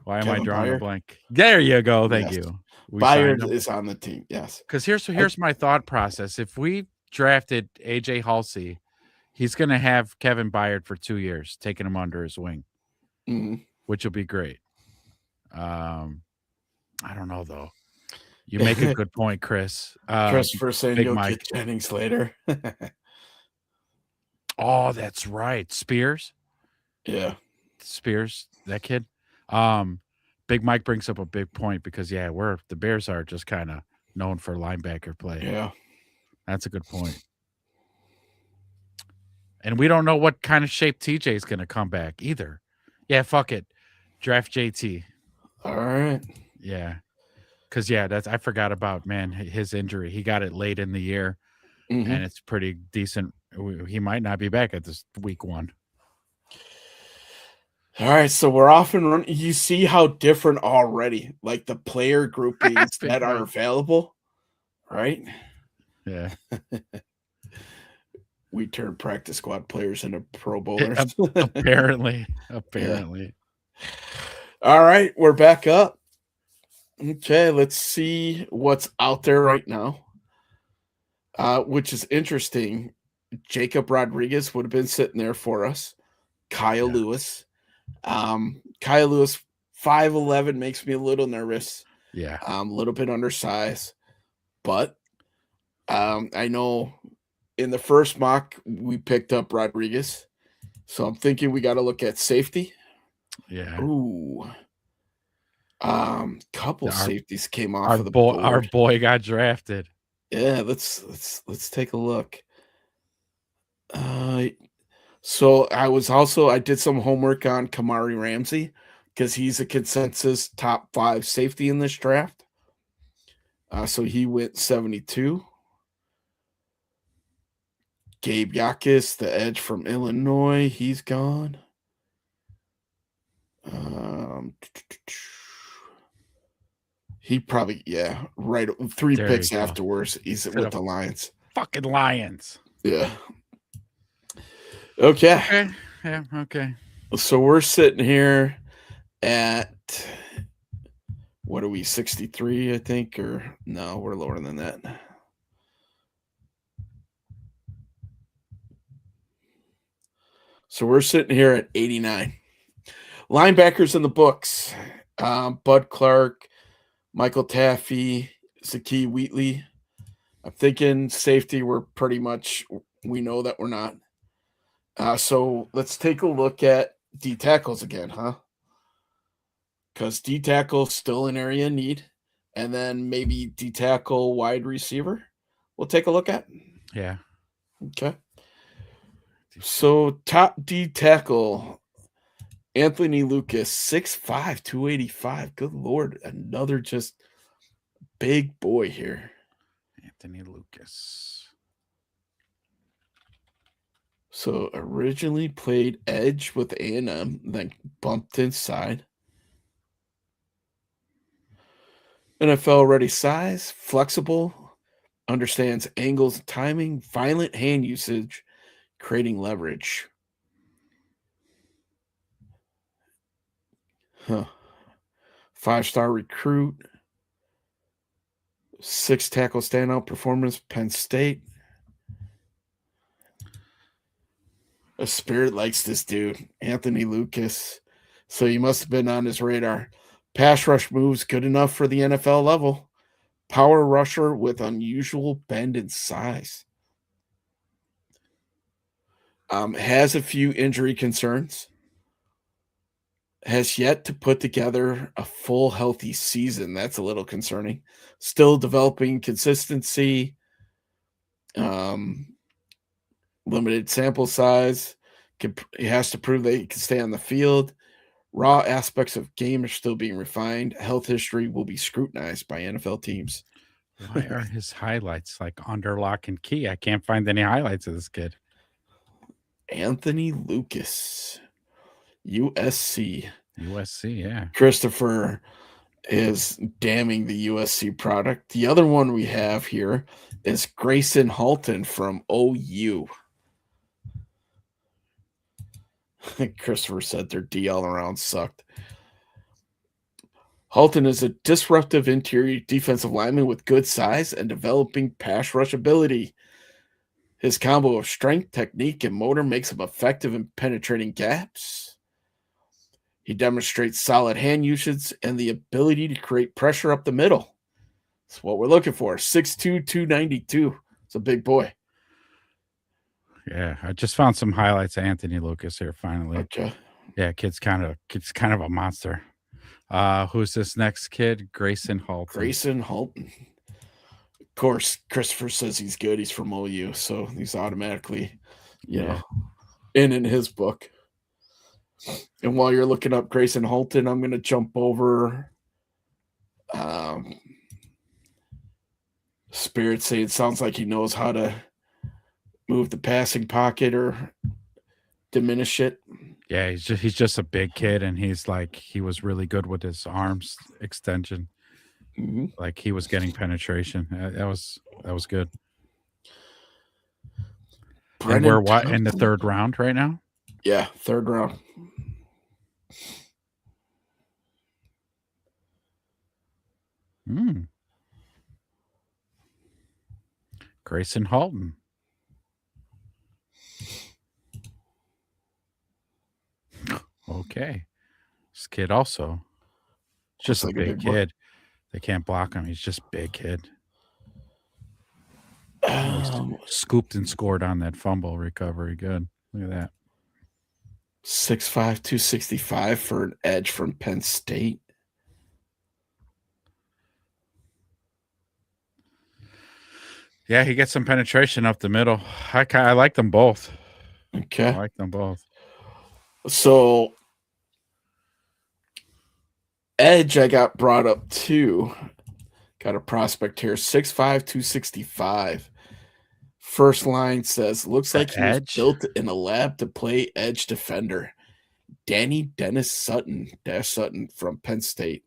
am Kevin I drawing Byard? a blank? There you go. Thank you. Byard is on the team. Yes. Because here's my thought process. If we drafted AJ Halsey, he's going to have Kevin Byard for 2 years, taking him under his wing, which will be great. I don't know though. You make a good point, Chris. Christopher saying you'll get Jennings later. Oh, that's right. Spears. Yeah. Spears, that kid. Big Mike brings up a big point because the Bears are just kind of known for linebacker play. Yeah. That's a good point. And we don't know what kind of shape TJ is going to come back either. Yeah, fuck it. Draft JT. All right. Yeah. Because, I forgot about, his injury. He got it late in the year, and it's pretty decent. He might not be back at this week 1. All right, so we're off and running. You see how different already, like the player groupings that are available, right? Yeah. We turn practice squad players into Pro Bowlers. Apparently. Yeah. All right, we're back up. Okay, let's see what's out there right now, which is interesting. Jacob Rodriguez would have been sitting there for us. Kyle Lewis. Kyle Lewis, 5'11", makes me a little nervous. Yeah. A little bit undersized. But I know in the first mock, we picked up Rodriguez. So I'm thinking we got to look at safety. Yeah. Ooh. Couple safeties came off of the board. board. Our boy got drafted. Yeah, let's take a look. So I did some homework on Kamari Ramsey because he's a consensus top 5 safety in this draft. So he went 72. Gabe Yakis, the edge from Illinois, he's gone. He probably, right, 3 picks afterwards. He's with the Lions. fucking Lions. Yeah. Okay. Okay. Yeah. Okay. So we're sitting here at what are we, 63, I think, or no, we're lower than that. So we're sitting here at 89. Linebackers in the books. Bud Clark, Michael Taffy, Zakee Wheatley. I'm thinking safety, we're pretty much, we know that we're not. So let's take a look at D tackles again, huh? Because D tackle still an area in need. And then maybe D tackle wide receiver. We'll take a look at. Yeah. Okay. So top D tackle, Anthony Lucas, 6'5", 285. Good Lord. Another just big boy here. Anthony Lucas. So originally played edge with A&M, then bumped inside. NFL ready size, flexible, understands angles and timing, violent hand usage, creating leverage. Huh. 5-star recruit, 6 tackle standout performance, Penn State. A Spirit likes this dude, Anthony Lucas. So he must have been on his radar. Pass rush moves good enough for the NFL level. Power rusher with unusual bend and size. Has a few injury concerns. Has yet to put together a full healthy season. That's a little concerning. Still developing consistency. Limited sample size. He has to prove that he can stay on the field. Raw aspects of game are still being refined. Health history will be scrutinized by NFL teams. Why are his highlights like under lock and key? I can't find any highlights of this kid. Anthony Lucas, USC. USC, yeah. Christopher is damning the USC product. The other one we have here is Grayson Halton from OU. Christopher said their D all around sucked. Halton is a disruptive interior defensive lineman with good size and developing pass rush ability. His combo of strength, technique, and motor makes him effective in penetrating gaps. He demonstrates solid hand usage and the ability to create pressure up the middle. That's what we're looking for. 6'2", 292. It's a big boy. Yeah, I just found some highlights of Anthony Lucas here finally. Okay. Yeah, kid's kind of a monster. Who's this next kid? Grayson Halton. Grayson Halton. Of course, Christopher says he's good. He's from OU, so he's automatically, you know, in his book. And while you're looking up Grayson Halton, I'm going to jump over. Spirit say it sounds like he knows how to move the passing pocket or diminish it. Yeah, he's just a big kid, and he was really good with his arms extension. Mm-hmm. Like he was getting penetration. That was good. And we're what in the third round right now? Yeah, third round. Grayson Halton. Okay. This kid also. Just like a big kid. They can't block him. He's just a big kid. Scooped and scored on that fumble recovery. Good. Look at that. 6'5", 265 for an edge from Penn State. Yeah, he gets some penetration up the middle. I like them both. Okay. I like them both. So, edge, I got brought up too. Got a prospect here, 6'5", 265. First line says, looks like he was built in a lab to play edge defender. Danny Dennis Sutton, Dash Sutton from Penn State.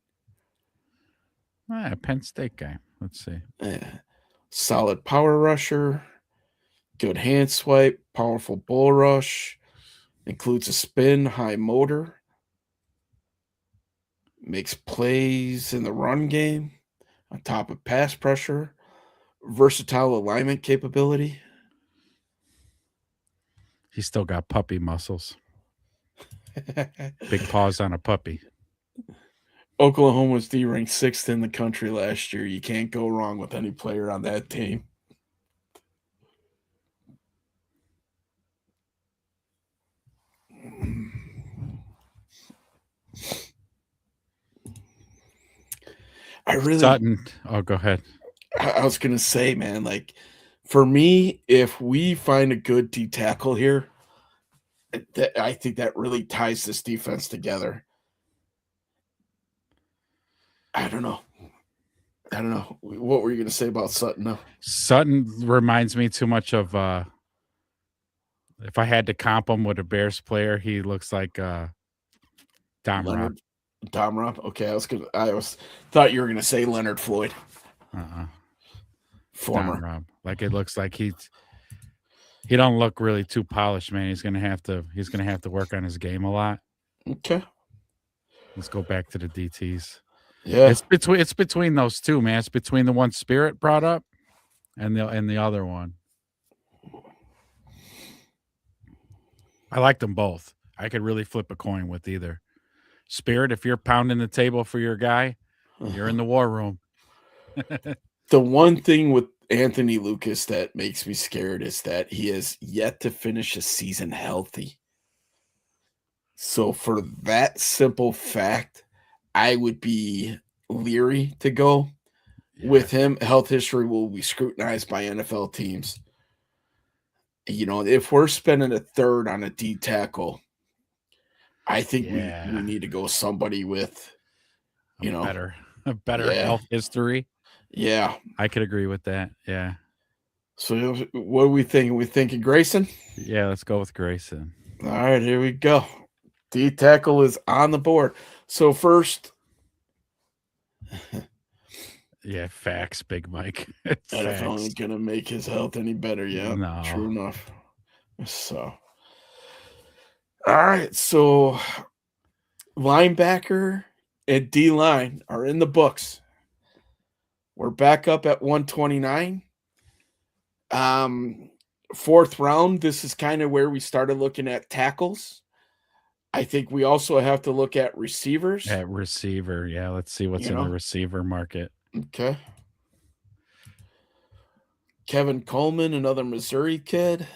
Penn State guy. Let's see. Solid power rusher. Good hand swipe, powerful bull rush, includes a spin, high motor, makes plays in the run game on top of pass pressure, versatile alignment capability. He's still got puppy muscles. Big paws on a puppy. Oklahoma's D ranked 6th in the country last year. You can't go wrong with any player on that team. I really Sutton. Oh, go ahead. I was gonna say, man, like for me, if we find a good D tackle here, I think that really ties this defense together. I don't know. What were you gonna say about Sutton? No. Sutton reminds me too much of if I had to comp him with a Bears player, he looks like Dom Rob. Leonard Dom Rob. Okay, I thought you were gonna say Leonard Floyd. Former. Dom Rob. Like it looks like he don't look really too polished, man. He's gonna have to work on his game a lot. Okay. Let's go back to the DTs. Yeah. It's between those two, man. It's between the one Spirit brought up and the other one. I like them both. I could really flip a coin with either. Spirit, if you're pounding the table for your guy, you're in the war room. The one thing with Anthony Lucas that makes me scared is that he has yet to finish a season healthy. So for that simple fact, I would be leery to go with him. Health history will be scrutinized by NFL teams. You know, if we're spending a third on a D tackle, I think we need to go somebody with, better health history. Yeah. I could agree with that. Yeah. So what are we thinking? We thinking Grayson? Yeah, let's go with Grayson. All right, here we go. D tackle is on the board. So first, yeah, facts, Big Mike. NFL ain't gonna make his health any better. Yeah, no. True enough. So, all right. So, linebacker and D line are in the books. We're back up at 129. Fourth round. This is kind of where we started looking at tackles. I think we also have to look at receivers. At receiver, yeah. Let's see what's in the receiver market. Okay. Kevin Coleman, another Missouri kid.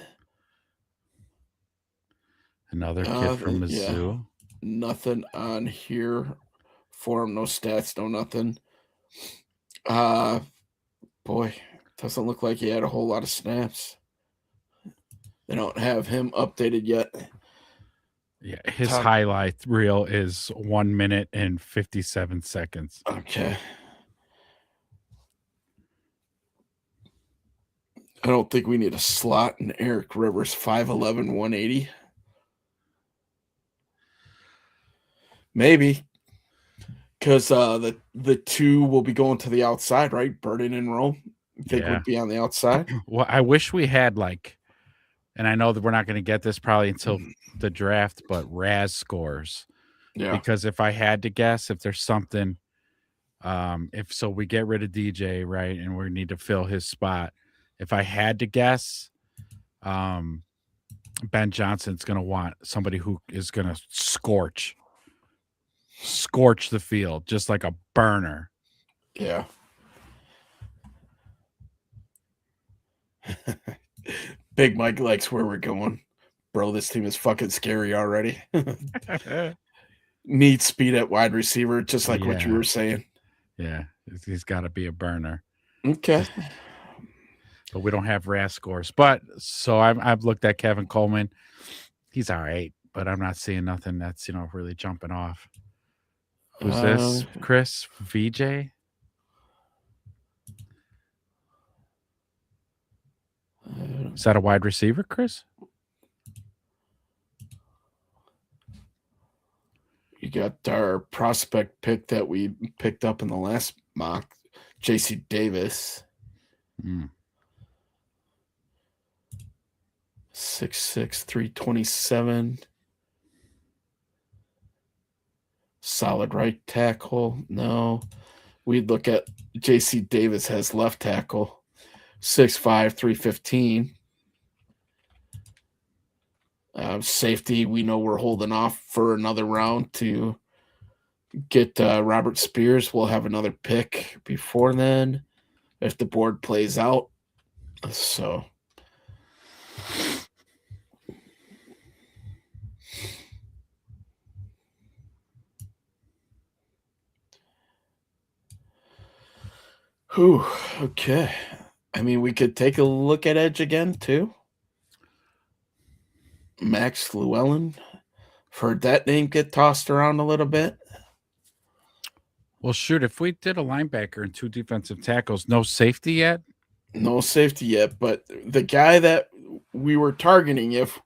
Another kid from Mizzou. Yeah. Nothing on here for him. No stats, no nothing. Boy, doesn't look like he had a whole lot of snaps. They don't have him updated yet. Yeah, his highlight reel is 1 minute and 57 seconds. Okay. I don't think we need a slot in Eric Rivers, 5'11", 180. Maybe. Because the two will be going to the outside, right? Burden and Rome. I think would be on the outside. Well, I wish we had and I know that we're not going to get this probably until the draft, but RAS scores. Yeah. Because if I had to guess, if there's something, if we get rid of DJ, right, and we need to fill his spot. If I had to guess, Ben Johnson's going to want somebody who is going to scorch the field, just like a burner. Yeah. Big Mike likes where we're going. Bro, this team is fucking scary already. Need speed at wide receiver, just like what you were saying. Yeah, he's got to be a burner. Okay. But we don't have RAS scores. But so I've looked at Kevin Coleman. He's all right, but I'm not seeing nothing that's really jumping off. Who's this? Chris VJ? Is that a wide receiver, Chris? You got our prospect pick that we picked up in the last mock, JC Davis. 6'6", 327. Solid right tackle. No. We'd look at J.C. Davis has left tackle. 6'5", 315. Safety, we know we're holding off for another round to get Robert Spears. We'll have another pick before then if the board plays out. So whew, okay. I mean, we could take a look at edge again too. Max Llewellyn. I've heard that name get tossed around a little bit. Well, shoot, if we did a linebacker and 2 defensive tackles, no safety yet? No safety yet, but the guy that we were targeting, if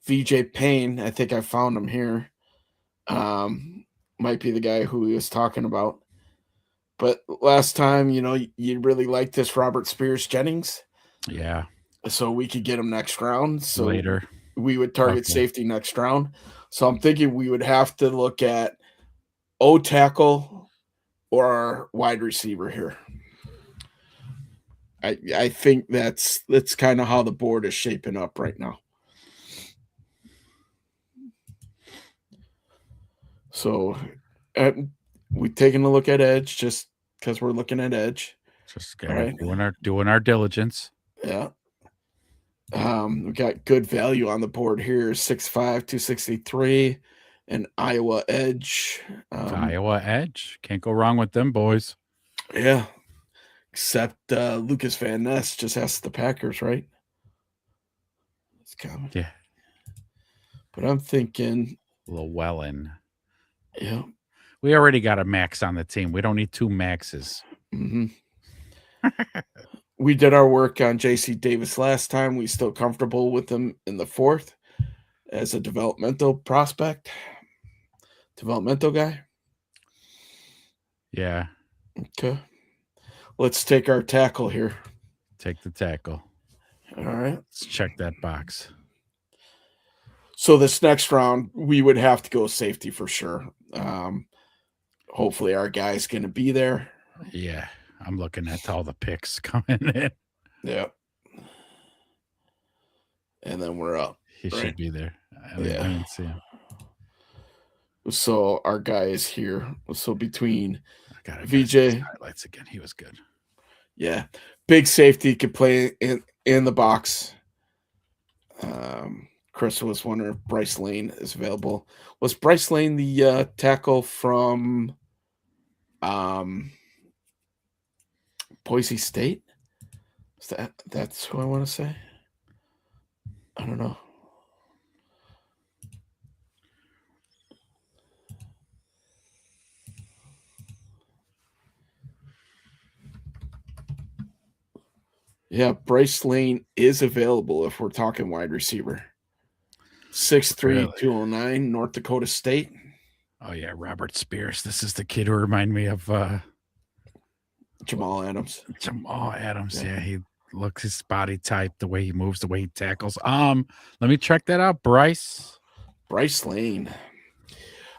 VJ Payne, I think I found him here, might be the guy who he was talking about. But last time, you really liked this Robert Spears Jennings. Yeah. So we could get him next round. So Later. we would target Okay. safety next round. So I'm thinking we would have to look at O tackle or wide receiver here. I think that's kind of how the board is shaping up right now. So we're taking a look at edge just because we're looking at edge. Just Right. doing our diligence. Yeah. We got good value on the board here. 6'5", 263, and Iowa edge. Iowa edge. Can't go wrong with them boys. Yeah. Except Lucas Van Ness just has the Packers, right? It's coming. Yeah. But I'm thinking, Llewellyn. yeah. We already got a max on the team. We don't need 2 maxes. Mm-hmm. We did our work on J.C. Davis last time. We still comfortable with him in the 4th as a developmental prospect, developmental guy. Yeah. Okay. Let's take our tackle here. Take the tackle. All right. Let's check that box. So this next round, we would have to go safety for sure. Hopefully our guy's going to be there. Yeah. I'm looking at all the picks coming in. Yeah. And then we're up. He Right. should be there. I didn't see him. So our guy is here. So between I gotta VJ. see his highlights again. He was good. Yeah. Big safety could play in the box. Chris was wondering if Bryce Lane is available. Was Bryce Lane the tackle from Boise State? That's who I want to say? I don't know. Yeah, Bryce Lane is available if we're talking wide receiver. 6'3", Really? 209, North Dakota State. Oh yeah, Robert Spears. This is the kid who reminded me of Jamal Adams. Jamal Adams. Yeah. Yeah, he looks his body type, the way he moves, the way he tackles. Let me check that out, Bryce. Bryce Lane.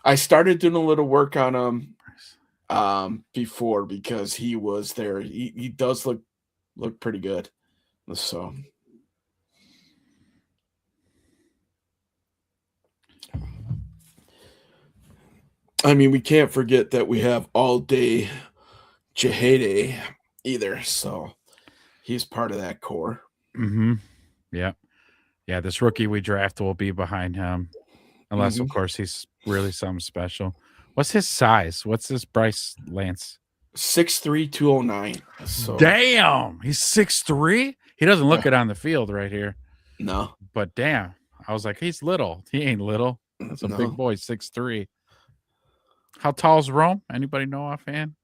I started doing a little work on him before because he was there. He does look pretty good. So I mean, we can't forget that we have all day Jahede either. So he's part of that core. Mm-hmm. Yeah. Yeah, this rookie we draft will be behind him. Unless, of course, he's really something special. What's his size? What's this Bryce Lance? 6'3", 209. So Damn, he's 6'3". He doesn't look it on the field right here. no. But damn, I was like, he's little. He ain't little. That's a No. big boy, 6'3". How tall is Rome? Anybody know offhand?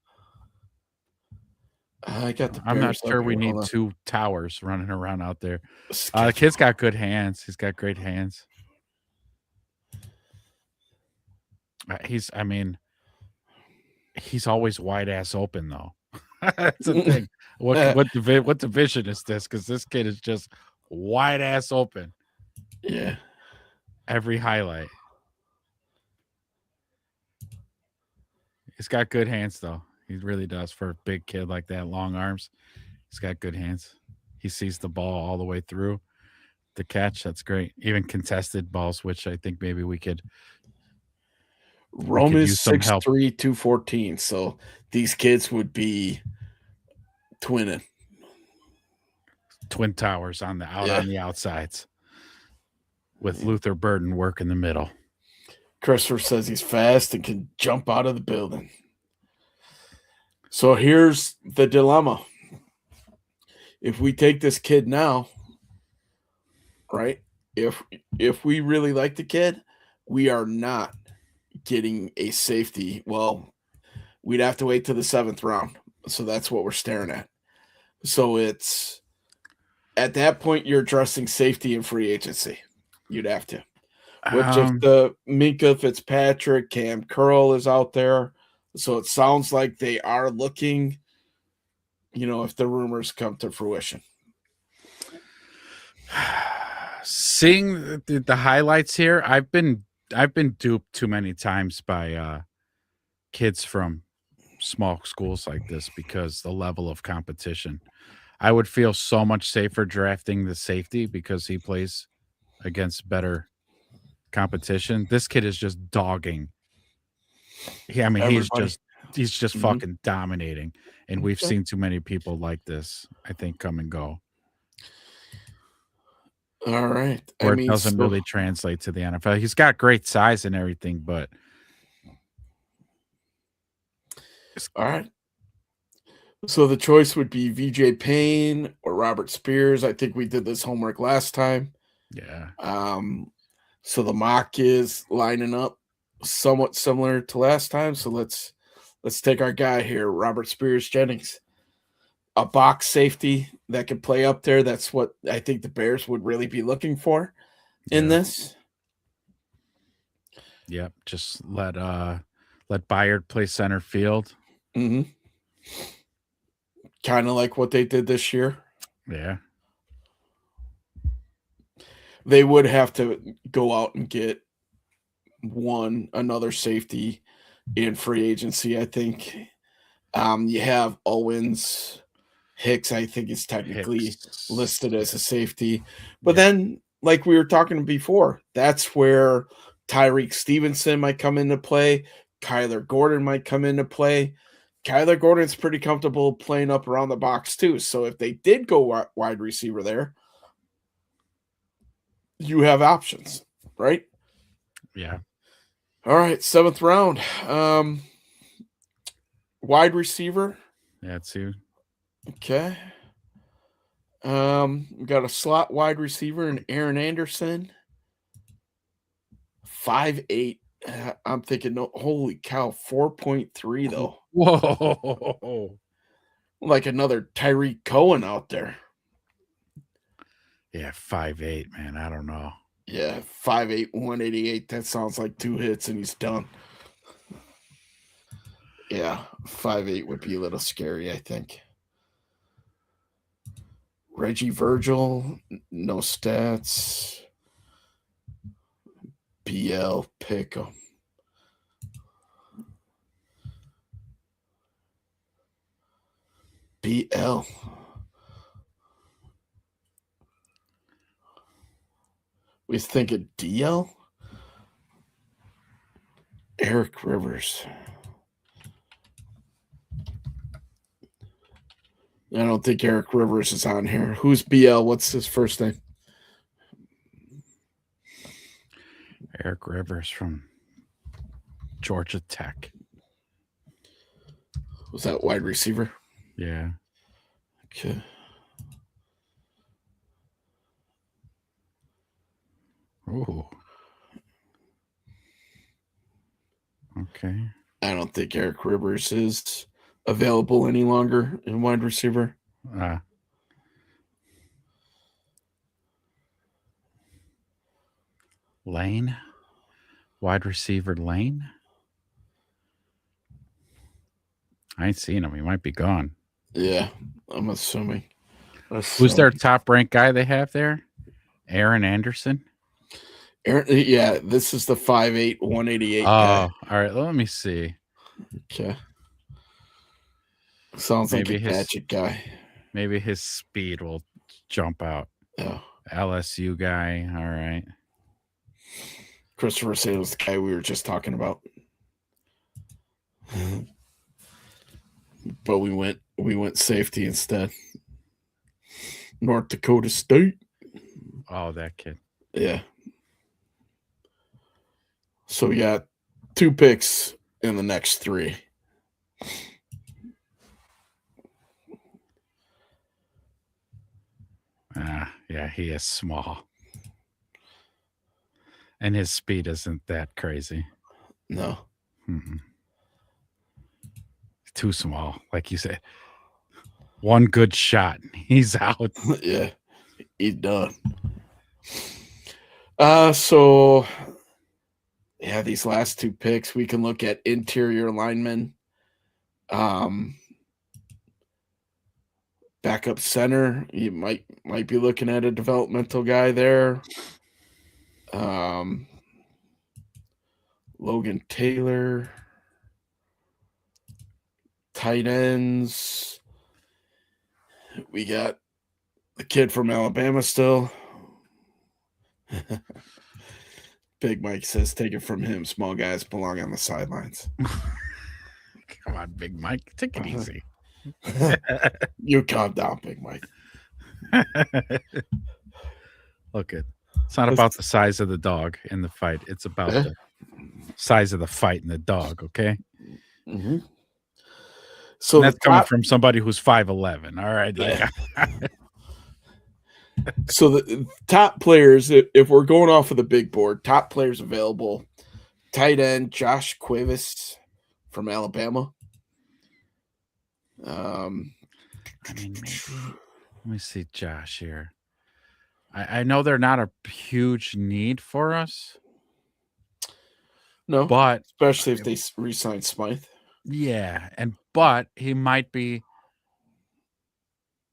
I got the I'm not Bears up sure we here. need Hold on. 2 towers running around out there. The kid's got good hands. He's got great hands. He's always wide ass open though. That's the thing. What division is this? Because this kid is just wide ass open. Yeah. Every highlight. He's got good hands, though. He really does for a big kid like that, long arms. He's got good hands. He sees the ball all the way through. The catch, that's great. Even contested balls, which I think maybe we could Rome is use some help. 6'3", 214. So these kids would be twinning. Twin towers on the outsides with Yeah. Luther Burden work in the middle. Christopher says he's fast and can jump out of the building. So here's the dilemma. If we take this kid now, right? If we really like the kid, we are not getting a safety. Well, we'd have to wait till the 7th round. So that's what we're staring at. So it's at that point you're addressing safety and free agency. You'd have to. Which if the Minka Fitzpatrick, Cam Curl is out there. So it sounds like they are looking, if the rumors come to fruition. Seeing the highlights here, I've been duped too many times by kids from small schools like this because the level of competition. I would feel so much safer drafting the safety because he plays against better competition. This kid is just dogging. Yeah, I mean, Everybody. he's just Mhm. fucking dominating, and we've Okay. seen too many people like this. I think come and go, All right. or it doesn't really translate to the NFL. He's got great size and everything, but All right. So the choice would be VJ Payne or Robert Spears. I think we did this homework last time. yeah, So the mock is lining up somewhat similar to last time. So let's take our guy here, Robert Spears Jennings, a box safety that can play up there. That's what I think the Bears would really be looking for in Yeah. this. Yep. Just let Byard play center field. Mm-hmm. Kind of like what they did this year. Yeah. They would have to go out and get another safety in free agency, I think. You have Owens. Hicks, I think, is technically Hicks. listed as a safety. But then, like we were talking before, that's where Tyreek Stevenson might come into play. Kyler Gordon might come into play. Kyler Gordon's pretty comfortable playing up around the box too. So if they did go wide receiver there, you have options, right? Yeah. All right, 7th round. Wide receiver. That's who. Okay. We got a slot wide receiver in Aaron Anderson. 5'8". I'm thinking, no, holy cow, 4.3 though. Whoa. Like another Tyreek Cohen out there. Yeah, 5'8", man. I don't know. Yeah, 5'8", 188. That sounds like 2 hits and he's done. Yeah, 5'8" would be a little scary, I think. Reggie Virgil, no stats. BL Pickham. BL. We thinking DL? Eric Rivers. I don't think Eric Rivers is on here. Who's BL? What's his first name? Eric Rivers from Georgia Tech. Was that wide receiver? Yeah. Okay. Ooh. Okay. I don't think Eric Rivers is available any longer in wide receiver. Lane? Wide receiver Lane? I ain't seen him. He might be gone. Yeah, I'm assuming. Who's their top ranked guy they have there? Aaron Anderson? Yeah, this is the 5'8", 188 Oh, guy. all right. Let me see. Okay. Sounds like a gadget guy. maybe his speed will jump out. Yeah. LSU guy. All right. Christopher Sale's the guy we were just talking about. But we went safety instead. North Dakota State. Oh, that kid. Yeah. So we got 2 picks in the next 3. Yeah, he is small. And his speed isn't that crazy. No. Mm-mm. Too small, like you said. One good shot, he's out. Yeah. He's done. So yeah, these last 2 picks, we can look at interior linemen. Backup center, you might be looking at a developmental guy there. Logan Taylor. Tight ends. We got the kid from Alabama still. Big Mike says, take it from him. Small guys belong on the sidelines. Come on, Big Mike. Take it easy. You calm down, Big Mike. Look, it's not about the size of the dog in the fight. It's about the size of the fight and the dog, okay? Mm-hmm. So and that's coming from somebody who's 5'11". All right. Yeah. So the top players, if we're going off of the big board, top players available: tight end Josh Cuevas from Alabama. I mean, maybe. Let me see Josh here. I know they're not a huge need for us. No, but especially if they re-sign Smythe. Yeah, but he might be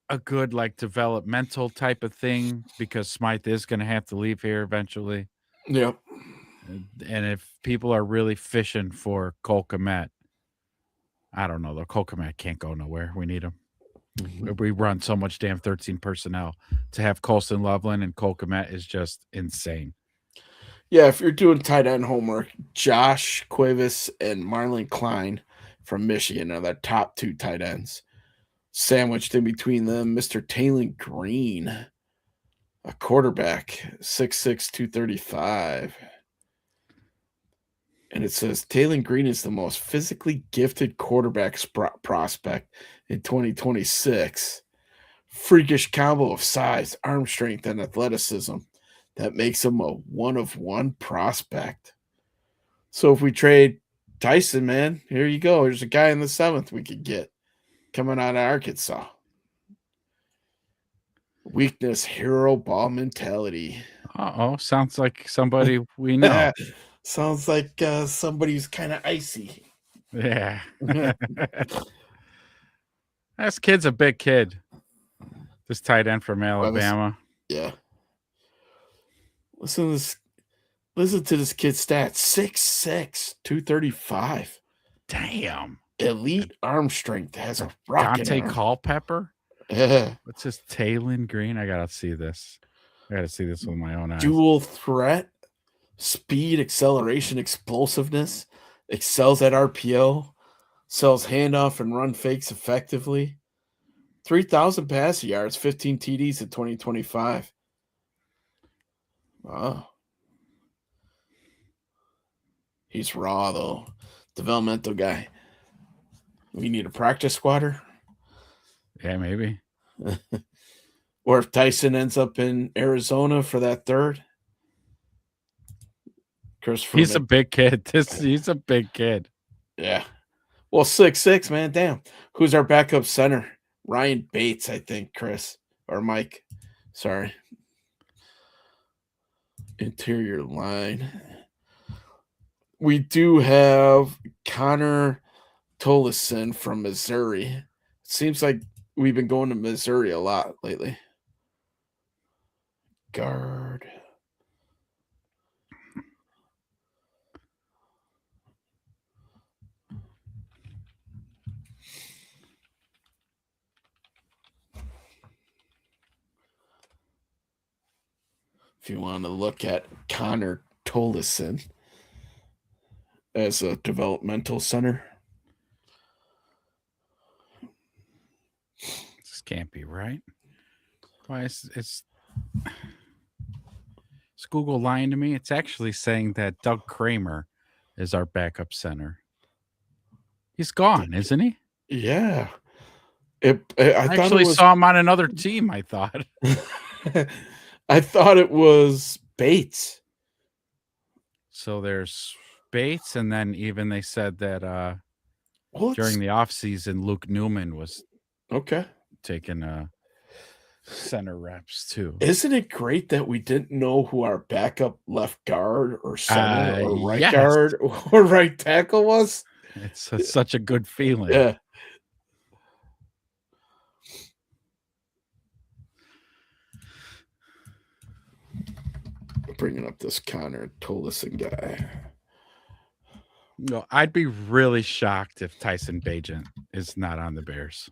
a good like developmental type of thing because Smythe is going to have to leave here eventually. Yep. And if people are really fishing for Cole Kmet, I don't know. The Cole Kmet can't go nowhere. We need him. Mm-hmm. We run so much damn 13 personnel. To have Colston Loveland and Cole Kmet is just insane. Yeah, if you're doing tight end homework, Josh Cuevas and Marlon Klein from Michigan are the top 2 tight ends. Sandwiched in between them, Mr. Taylon Green, a quarterback, 6'6", 235. And it says Taylon Green is the most physically gifted quarterback prospect in 2026. Freakish combo of size, arm strength, and athleticism that makes him a one-of-one prospect. So if we trade Tyson, man, here you go. There's a guy in the 7th we could get coming out of Arkansas. Weakness, hero ball mentality. Uh-oh, sounds like somebody we know. Sounds like somebody who's kind of icy. Yeah. This kid's a big kid. This tight end from Alabama. Yeah. Listen to this kid's stats. 6'6", 235. Damn. Elite arm strength. Has a rocket Dante arm. Culpepper? Yeah. What's this? Taylon Green? I gotta see this. I gotta see this with my own eyes. Dual threat. Speed, acceleration, explosiveness. Excels at RPO. Sells handoff and run fakes effectively. 3,000 passing yards, 15 TDs in 2025. Wow. He's raw, though. Developmental guy. We need a practice squatter. Yeah, maybe. Or if Tyson ends up in Arizona for that 3rd. He's a big kid. He's a big kid. Yeah. Well, 6'6", man. Damn. Who's our backup center? Ryan Bates, I think, Chris. Or Mike. Sorry. Interior line. We do have Connor Tolleson from Missouri. It seems like we've been going to Missouri a lot lately. Guard. if you want to look at Connor Tolleson as a developmental center. This can't be right. Why is Google lying to me? It's actually saying that Doug Kramer is our backup center. He's gone, isn't he? Yeah. I thought actually it was, saw him on another team, I thought. I thought it was Bates. So there's Bates, and then even they said that Well, during the offseason, Luke Newman was okay. taking center reps too. Isn't it great that we didn't know who our backup left guard or center or right Yes. guard or right tackle was? It's such a good feeling. Yeah. Bringing up this Connor Tolleson guy. No, I'd be really shocked if Tyson Bagent is not on the Bears.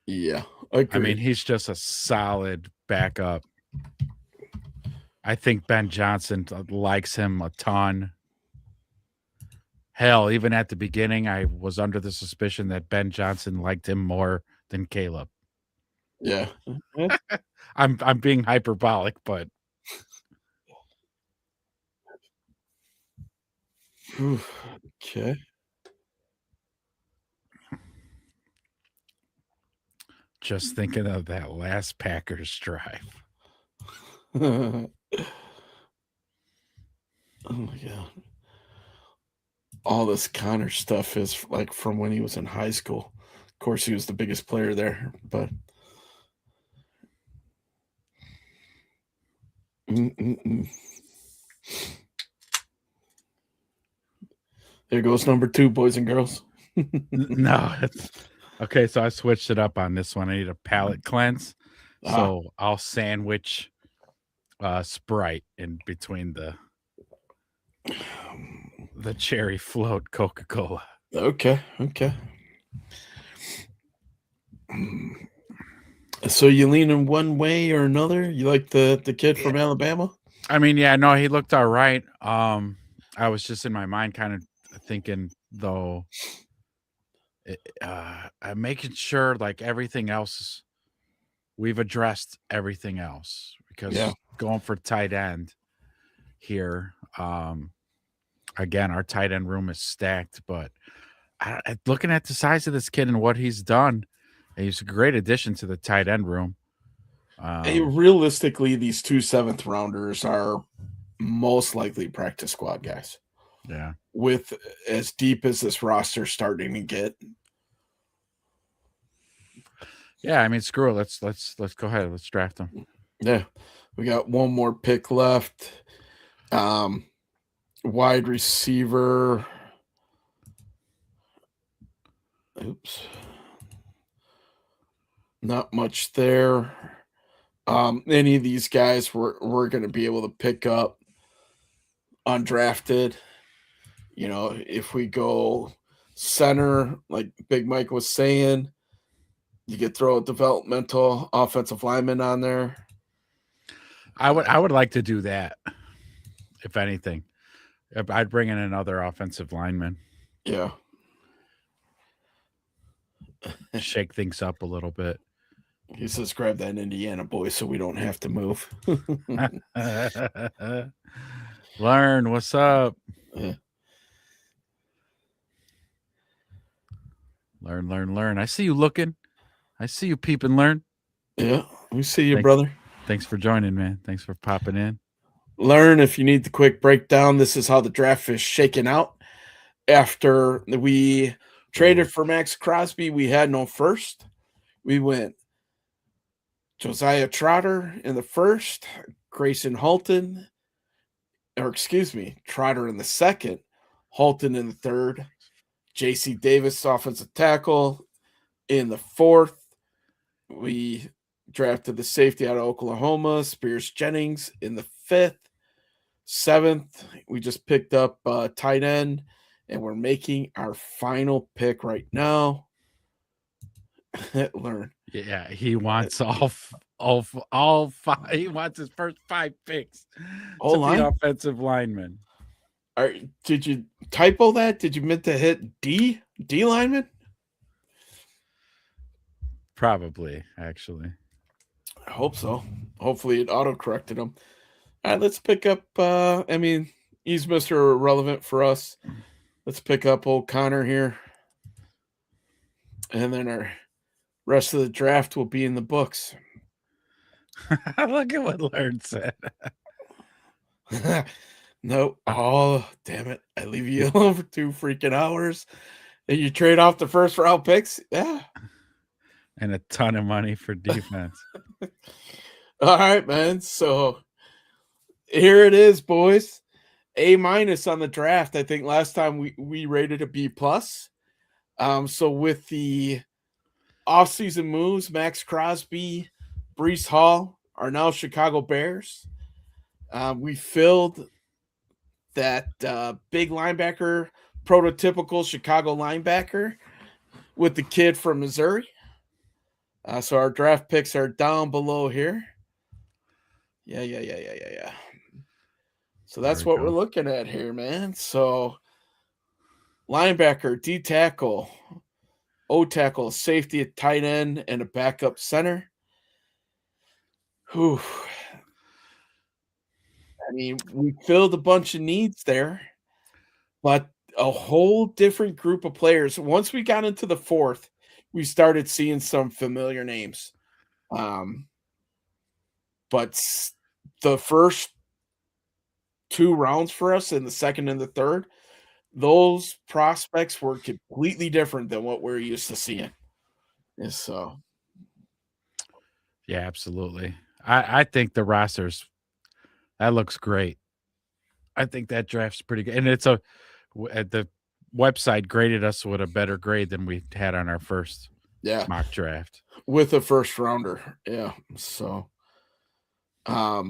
Yeah. I mean, he's just a solid backup. I think Ben Johnson likes him a ton. Hell, even at the beginning, I was under the suspicion that Ben Johnson liked him more than Caleb. Yeah. I'm being hyperbolic, but Okay. just thinking of that last Packers drive. Oh my god. All this Connor stuff is like from when he was in high school. Of course, he was the biggest player there, but there goes number 2, boys and girls. No, okay. So I switched it up on this one. I need a palate cleanse, so I'll sandwich Sprite in between the cherry float Coca-Cola. Okay. So you lean in one way or another? You like the kid from Alabama? I mean, yeah, no, he looked all right. I was just in my mind kind of thinking though, I'm making sure like everything else we've addressed everything else because going for tight end here. Again, our tight end room is stacked, but looking at the size of this kid and what he's done, he's a great addition to the tight end room. Realistically, these 2 7th rounders are most likely practice squad guys. Yeah. With as deep as this roster starting to get. Yeah, I mean, screw it. Let's go ahead. Let's draft them. Yeah. We got one more pick left. Wide receiver. Oops. Not much there. Any of these guys we're going to be able to pick up undrafted. You know, if we go center, like Big Mike was saying, you could throw a developmental offensive lineman on there. I would like to do that. If anything, I'd bring in another offensive lineman. Yeah. Shake things up a little bit. He says, grab that Indiana boy so we don't have to move. Learn, what's up? Yeah. Learn. I see you looking. I see you peep and learn. Yeah, we see you, brother. Thanks for joining, man. Thanks for popping in. Learn if you need the quick breakdown. This is how the draft is shaking out. After we traded for Max Crosby, we had no first. We went Josiah Trotter in the first, Grayson Halton, Trotter in the second, Halton in the third, J.C. Davis, offensive tackle, in the fourth. We drafted the safety out of Oklahoma, Spears Jennings, in the fifth. Seventh, we just picked up tight end, and we're making our final pick right now Learn. Yeah, he wants all five. He wants his first 5 picks Whole to be line? offensive linemen. Did you typo that? Did you meant to hit D lineman? Probably, actually. I hope so. Hopefully it auto corrected him. All right, let's pick up. I mean, he's Mr. Irrelevant for us. Let's pick up old Connor here. And then our rest of the draft will be in the books. Look at what Learn said. No. Oh, damn it. I leave you alone for 2 freaking hours. And you trade off the first round picks? Yeah. And a ton of money for defense. All right, man. So here it is, boys. A- on the draft. I think last time we rated a B plus. So with the offseason moves, Max Crosby, Breece Hall are now Chicago Bears. We filled that big linebacker, prototypical Chicago linebacker with the kid from Missouri. So our draft picks are down below here. Yeah. So that's what we're looking at here, man. So linebacker, D tackle, O tackle, safety, a tight end, and a backup center. Whew. I mean, we filled a bunch of needs there, but a whole different group of players. Once we got into the fourth, we started seeing some familiar names. But the first 2 rounds for us in the second and the third, those prospects were completely different than what we're used to seeing. And so, Yeah, absolutely. I think the rosters, that looks great. I think that draft's pretty good. And it's the website graded us with a better grade than we had on our first yeah, mock draft. with a first rounder. Yeah. So, yeah,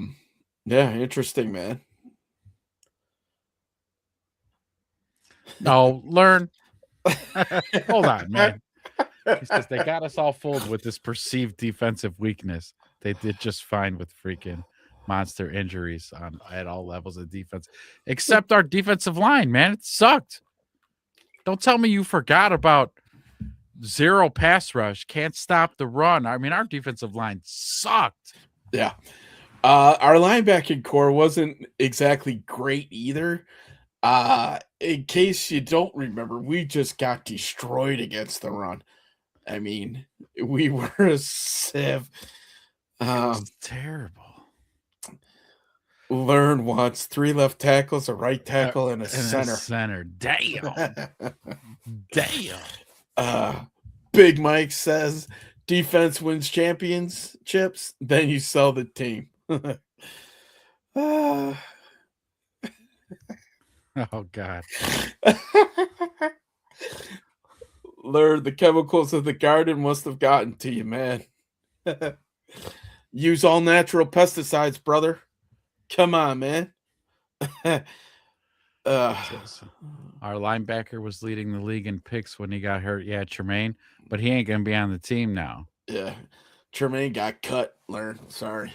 interesting, man. No, Learn. Hold on, man. He says they got us all fooled with this perceived defensive weakness. They did just fine with freaking monster injuries at all levels of defense, except our defensive line, man. It sucked. Don't tell me you forgot about 0 pass rush, can't stop the run. I mean, our defensive line sucked. Yeah. Our linebacking core wasn't exactly great either. In case you don't remember, we just got destroyed against the run. I mean, we were a sieve. It was terrible. Learn wants 3 left tackles, a right tackle, and a center. Center. Damn. Big Mike says defense wins championships, then you sell the team. Oh, God. Learn the chemicals of the garden must have gotten to you, man. Use all natural pesticides, brother. Come on, man. Our linebacker was leading the league in picks when he got hurt. Yeah, Tremaine, but he ain't going to be on the team now. Yeah. Tremaine got cut, Learn. Sorry.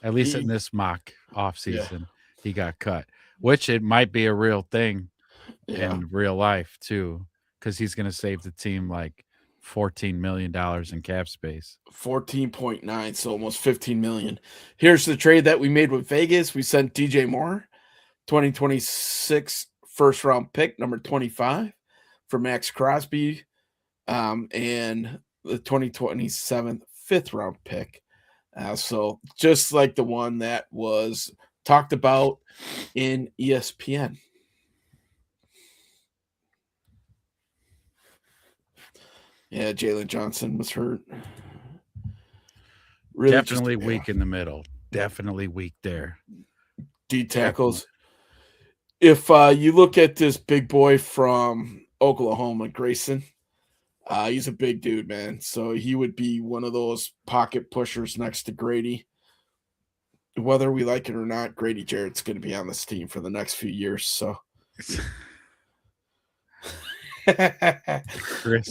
At least in this mock offseason, he got cut, which it might be a real thing in real life, too, because he's going to save the team like $14 million in cap space. 14.9, so almost 15 million. Here's the trade that we made with Vegas. We sent DJ Moore, 2026 first round pick, number 25, for Max Crosby, and the 2027 fifth round pick. So just like the one that was talked about in ESPN. Yeah, Jalen Johnson was hurt. Really definitely weak in the middle. Definitely weak there. D tackles. If you look at this big boy from Oklahoma, Grayson, he's a big dude, man. So he would be one of those pocket pushers next to Grady. Whether we like it or not, Grady Jarrett's going to be on this team for the next few years. So. Chris.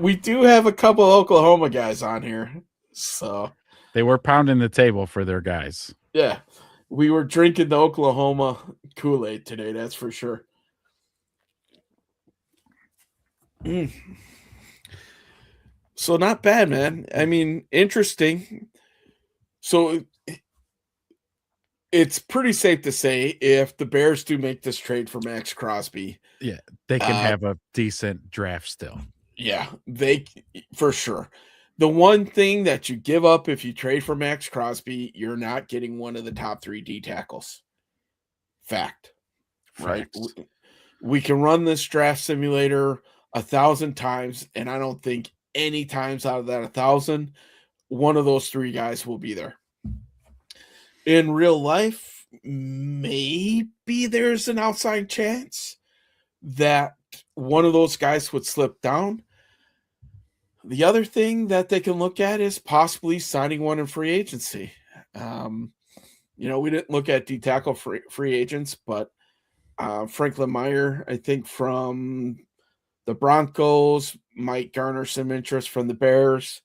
We do have a couple Oklahoma guys on here. So, They were pounding the table for their guys. yeah, we were drinking the Oklahoma Kool-Aid today, that's for sure. Mm. So, not bad, man. I mean, interesting. So, it's pretty safe to say if the Bears do make this trade for Max Crosby, Yeah, they can Uh, have a decent draft still. yeah, they for sure. The one thing that you give up if you trade for Max Crosby, you're not getting one of the top 3 D tackles. Fact, right? Facts. We can run this draft simulator 1,000 times, and I don't think any times out of that 1,000, one of those 3 guys will be there. In real life, maybe there's an outside chance that one of those guys would slip down. The other thing that they can look at is possibly signing one in free agency. We didn't look at D tackle free agents, but Franklin Meyer, I think from the Broncos, might garner some interest from the Bears.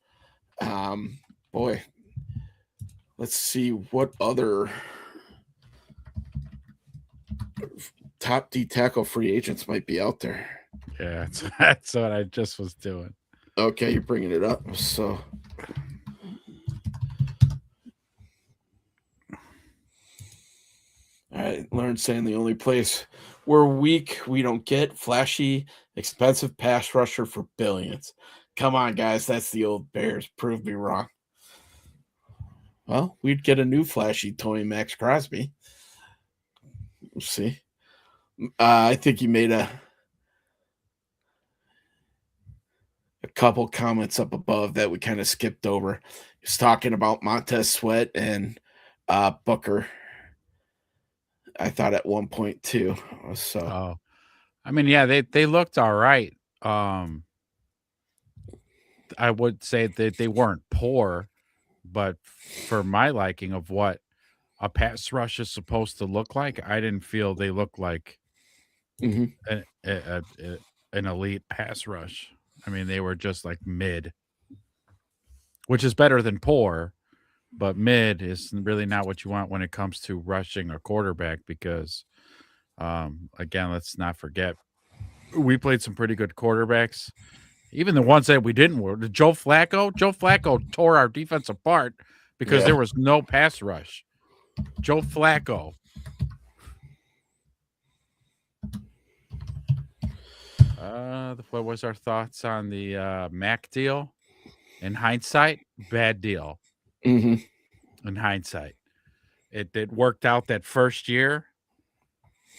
Boy, let's see what other top D tackle free agents might be out there. Yeah, that's what I just was doing. Okay, you're bringing it up. So, I learned saying the only place we're weak, we don't get flashy, expensive pass rusher for billions. Come on, guys, that's the old Bears. Prove me wrong. Well, we'd get a new flashy Tony Max Crosby. We'll see. I think he made a couple comments up above that we kind of skipped over. He's talking about Montez Sweat and Booker. I thought at one point too. So I mean, yeah, they looked all right. I would say that they weren't poor, but for my liking of what a pass rush is supposed to look like, I didn't feel they looked like Mhm. an elite pass rush. I mean, they were just like mid, which is better than poor, but mid is really not what you want when it comes to rushing a quarterback because, again, let's not forget, we played some pretty good quarterbacks. Even the ones that we didn't were Joe Flacco tore our defense apart because there was no pass rush. Joe Flacco. What was our thoughts on the Mac deal? In hindsight, bad deal. Mhm. In hindsight, it worked out that first year.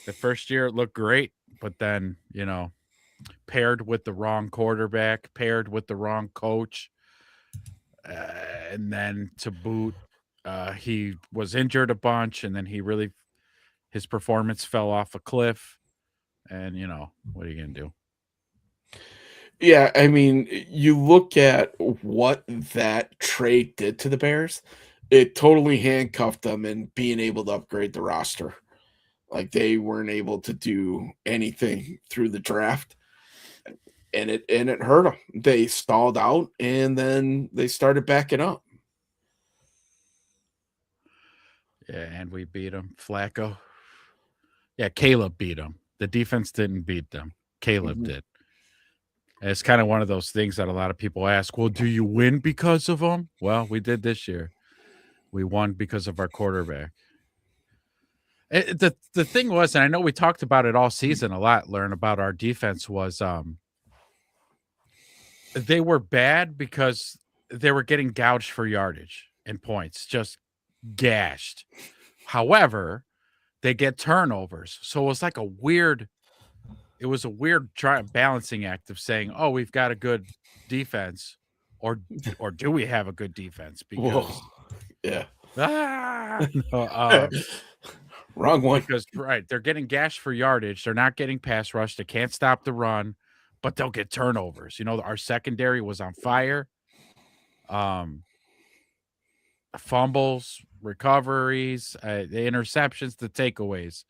The first year it looked great, but then paired with the wrong quarterback, paired with the wrong coach, and then to boot, he was injured a bunch, and then his performance fell off a cliff. And what are you gonna do? Yeah, I mean, you look at what that trade did to the Bears, it totally handcuffed them in being able to upgrade the roster. Like they weren't able to do anything through the draft, and it hurt them. They stalled out, and then they started backing up. Yeah, and we beat him. Flacco. Yeah, Caleb beat him. The defense didn't beat them. Caleb Mhm. did. And it's kind of one of those things that a lot of people ask, well, do you win because of them? Well, we did this year. We won because of our quarterback. The thing was, and I know we talked about it all season a lot, learn about our defense was they were bad because they were getting gouged for yardage and points, just gashed. However, they get turnovers. So it was like a weird balancing act of saying, oh, we've got a good defense, or do we have a good defense? Because Whoa. Yeah. no, Wrong one. because right, they're getting gashed for yardage. They're not getting pass rush. They can't stop the run, but they'll get turnovers. Our secondary was on fire. Fumbles, recoveries, the interceptions, the takeaways.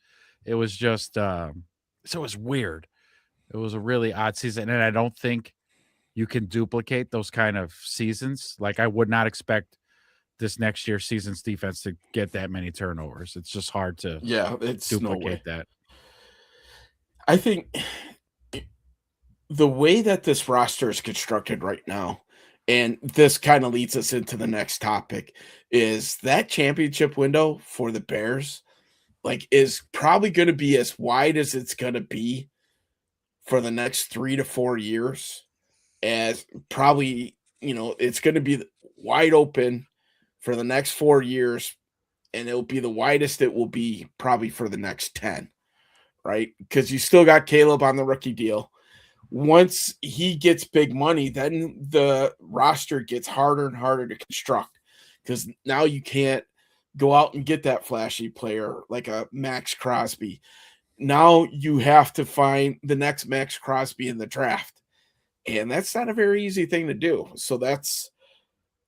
It was just so it was weird. It was a really odd season, and I don't think you can duplicate those kind of seasons. Like, I would not expect this next year's season's defense to get that many turnovers. It's just hard to Yeah, it's no way. duplicate that. I think the way that this roster is constructed right now, and this kind of leads us into the next topic, is that championship window for the Bears, like, is probably going to be as wide as it's going to be for the next 3 to 4 years. As probably, it's going to be wide open for the next 4 years, and it'll be the widest it will be probably for the next 10, right? Because you still got Caleb on the rookie deal. Once he gets big money, then the roster gets harder and harder to construct, because now you can't go out and get that flashy player like a Max Crosby. Now you have to find the next Max Crosby in the draft. And that's not a very easy thing to do. So that's,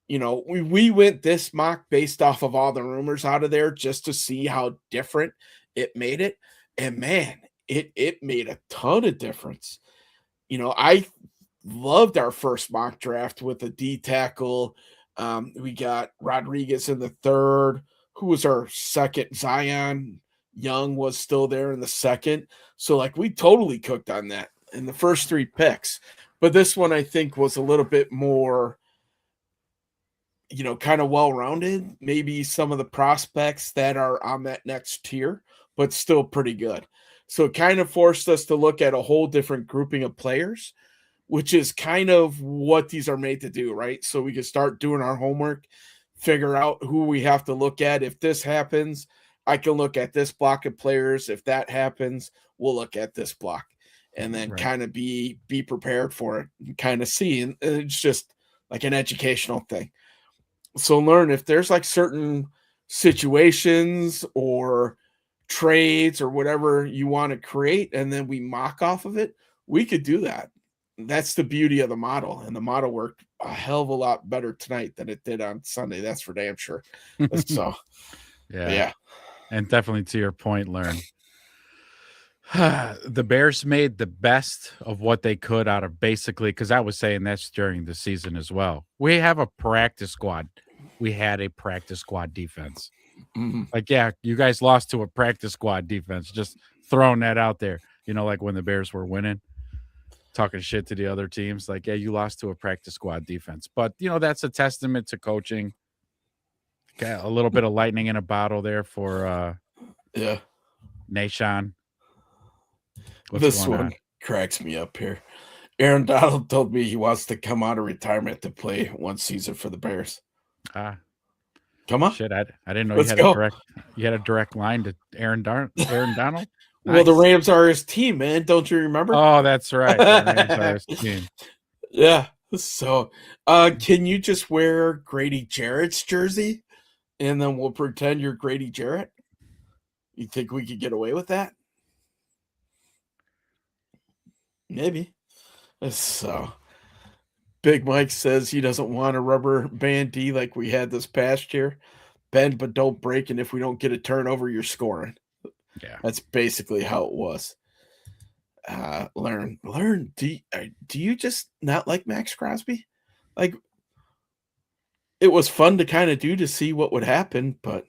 we went this mock based off of all the rumors out of there just to see how different it made it. And man, it made a ton of difference. I loved our first mock draft with the D tackle. We got Rodriguez in the third. Who was our second? Zion Young was still there in the second. So, like, we totally cooked on that in the first 3 picks. But this one, I think, was a little bit more, kind of well-rounded. Maybe some of the prospects that are on that next tier, but still pretty good. So it kind of forced us to look at a whole different grouping of players, which is kind of what these are made to do, right? So we can start doing our homework, figure out who we have to look at. If this happens, I can look at this block of players. If that happens, we'll look at this block, and then kind of be prepared for it and kind of see. And it's just like an educational thing. So learn if there's like certain situations or trades or whatever you want to create, and then we mock off of it, we could do that. That's the beauty of the model, and the model worked a hell of a lot better tonight than it did on Sunday. That's for damn sure. So, yeah. And definitely to your point, Learn. The Bears made the best of what they could out of basically, because I was saying that's during the season as well. We have a practice squad. We had a practice squad defense. Mm-hmm. Like, yeah, you guys lost to a practice squad defense. Just throwing that out there. Like when the Bears were winning, talking shit to the other teams. Like, yeah, you lost to a practice squad defense. But, that's a testament to coaching. Got a little bit of lightning in a bottle there for Nahshon. This one cracks me up here. Aaron Donald told me he wants to come out of retirement to play one season for the Bears. Come on. Shit, I didn't know you had a direct line to Aaron Donald. Nice. Well, the Rams are his team, man. Don't you remember? Oh, that's right. The Rams are his team. Yeah. So, can you just wear Grady Jarrett's jersey, and then we'll pretend you're Grady Jarrett? You think we could get away with that? Maybe. So, Big Mike says he doesn't want a rubber band D like we had this past year. Bend but don't break, and if we don't get a turnover, you're scoring. Yeah, that's basically how it was. Learn. Do you just not like Max Crosby? Like, it was fun to kind of do to see what would happen, but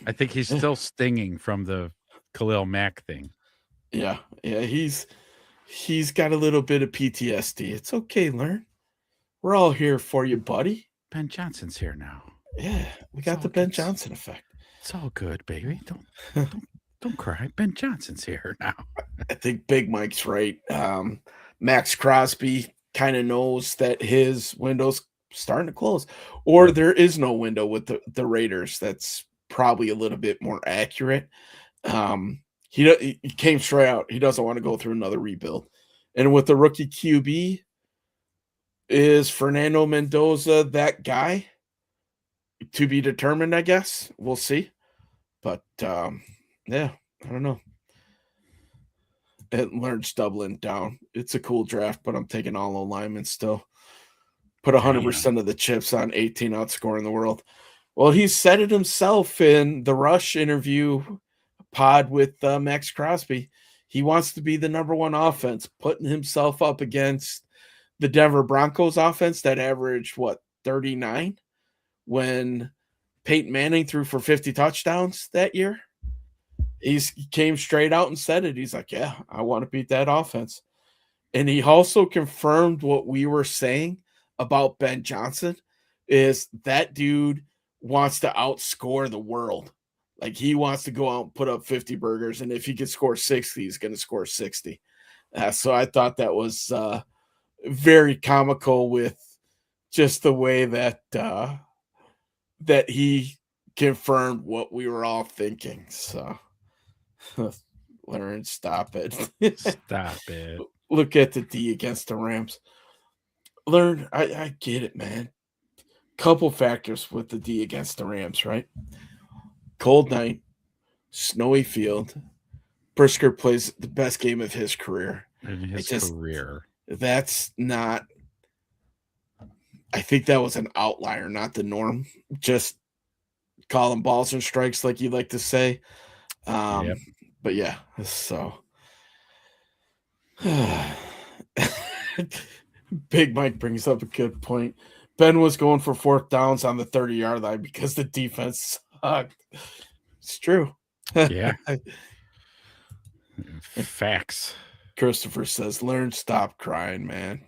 I think he's still stinging from the Khalil Mack thing. Yeah, he's got a little bit of PTSD. It's okay, Learn. We're all here for you, buddy. Ben Johnson's here now. Yeah, we got the Ben Johnson effect. It's all good, baby. Don't cry. Ben Johnson's here now. I think Big Mike's right. Max Crosby kind of knows that his window's starting to close, or there is no window with the Raiders. That's probably a little bit more accurate. He came straight out. He doesn't want to go through another rebuild. And with the rookie QB, is Fernando Mendoza that guy? To be determined, I guess. We'll see. But, yeah, I don't know. It learns doubling down. It's a cool draft, but I'm taking all linemen still. Put 100% of the chips on 18 outscoring the world. Well, he said it himself in the Rush interview pod with Max Crosby. He wants to be the number one offense, putting himself up against the Denver Broncos offense that averaged, 39 when Peyton Manning threw for 50 touchdowns that year. He came straight out and said it. He's like, yeah, I want to beat that offense. And he also confirmed what we were saying about Ben Johnson is that dude wants to outscore the world. Like, he wants to go out and put up 50 burgers. And if he can score 60, he's going to score 60. So I thought that was very comical with just the way that that he confirmed what we were all thinking. So Learn, stop it. Stop it. Look at the D against the Rams. Learn, I get it, man. Couple factors with the D against the Rams, right? Cold night, snowy field. Brisker plays the best game of his career. In his career. That's not. I think that was an outlier, not the norm. Just calling balls and strikes, like you like to say. Yep. But yeah, so Big Mike brings up a good point. Ben was going for 4th downs on the 30-yard line because the defense sucked. It's true. Yeah. Facts. Christopher says, Learn, stop crying, man.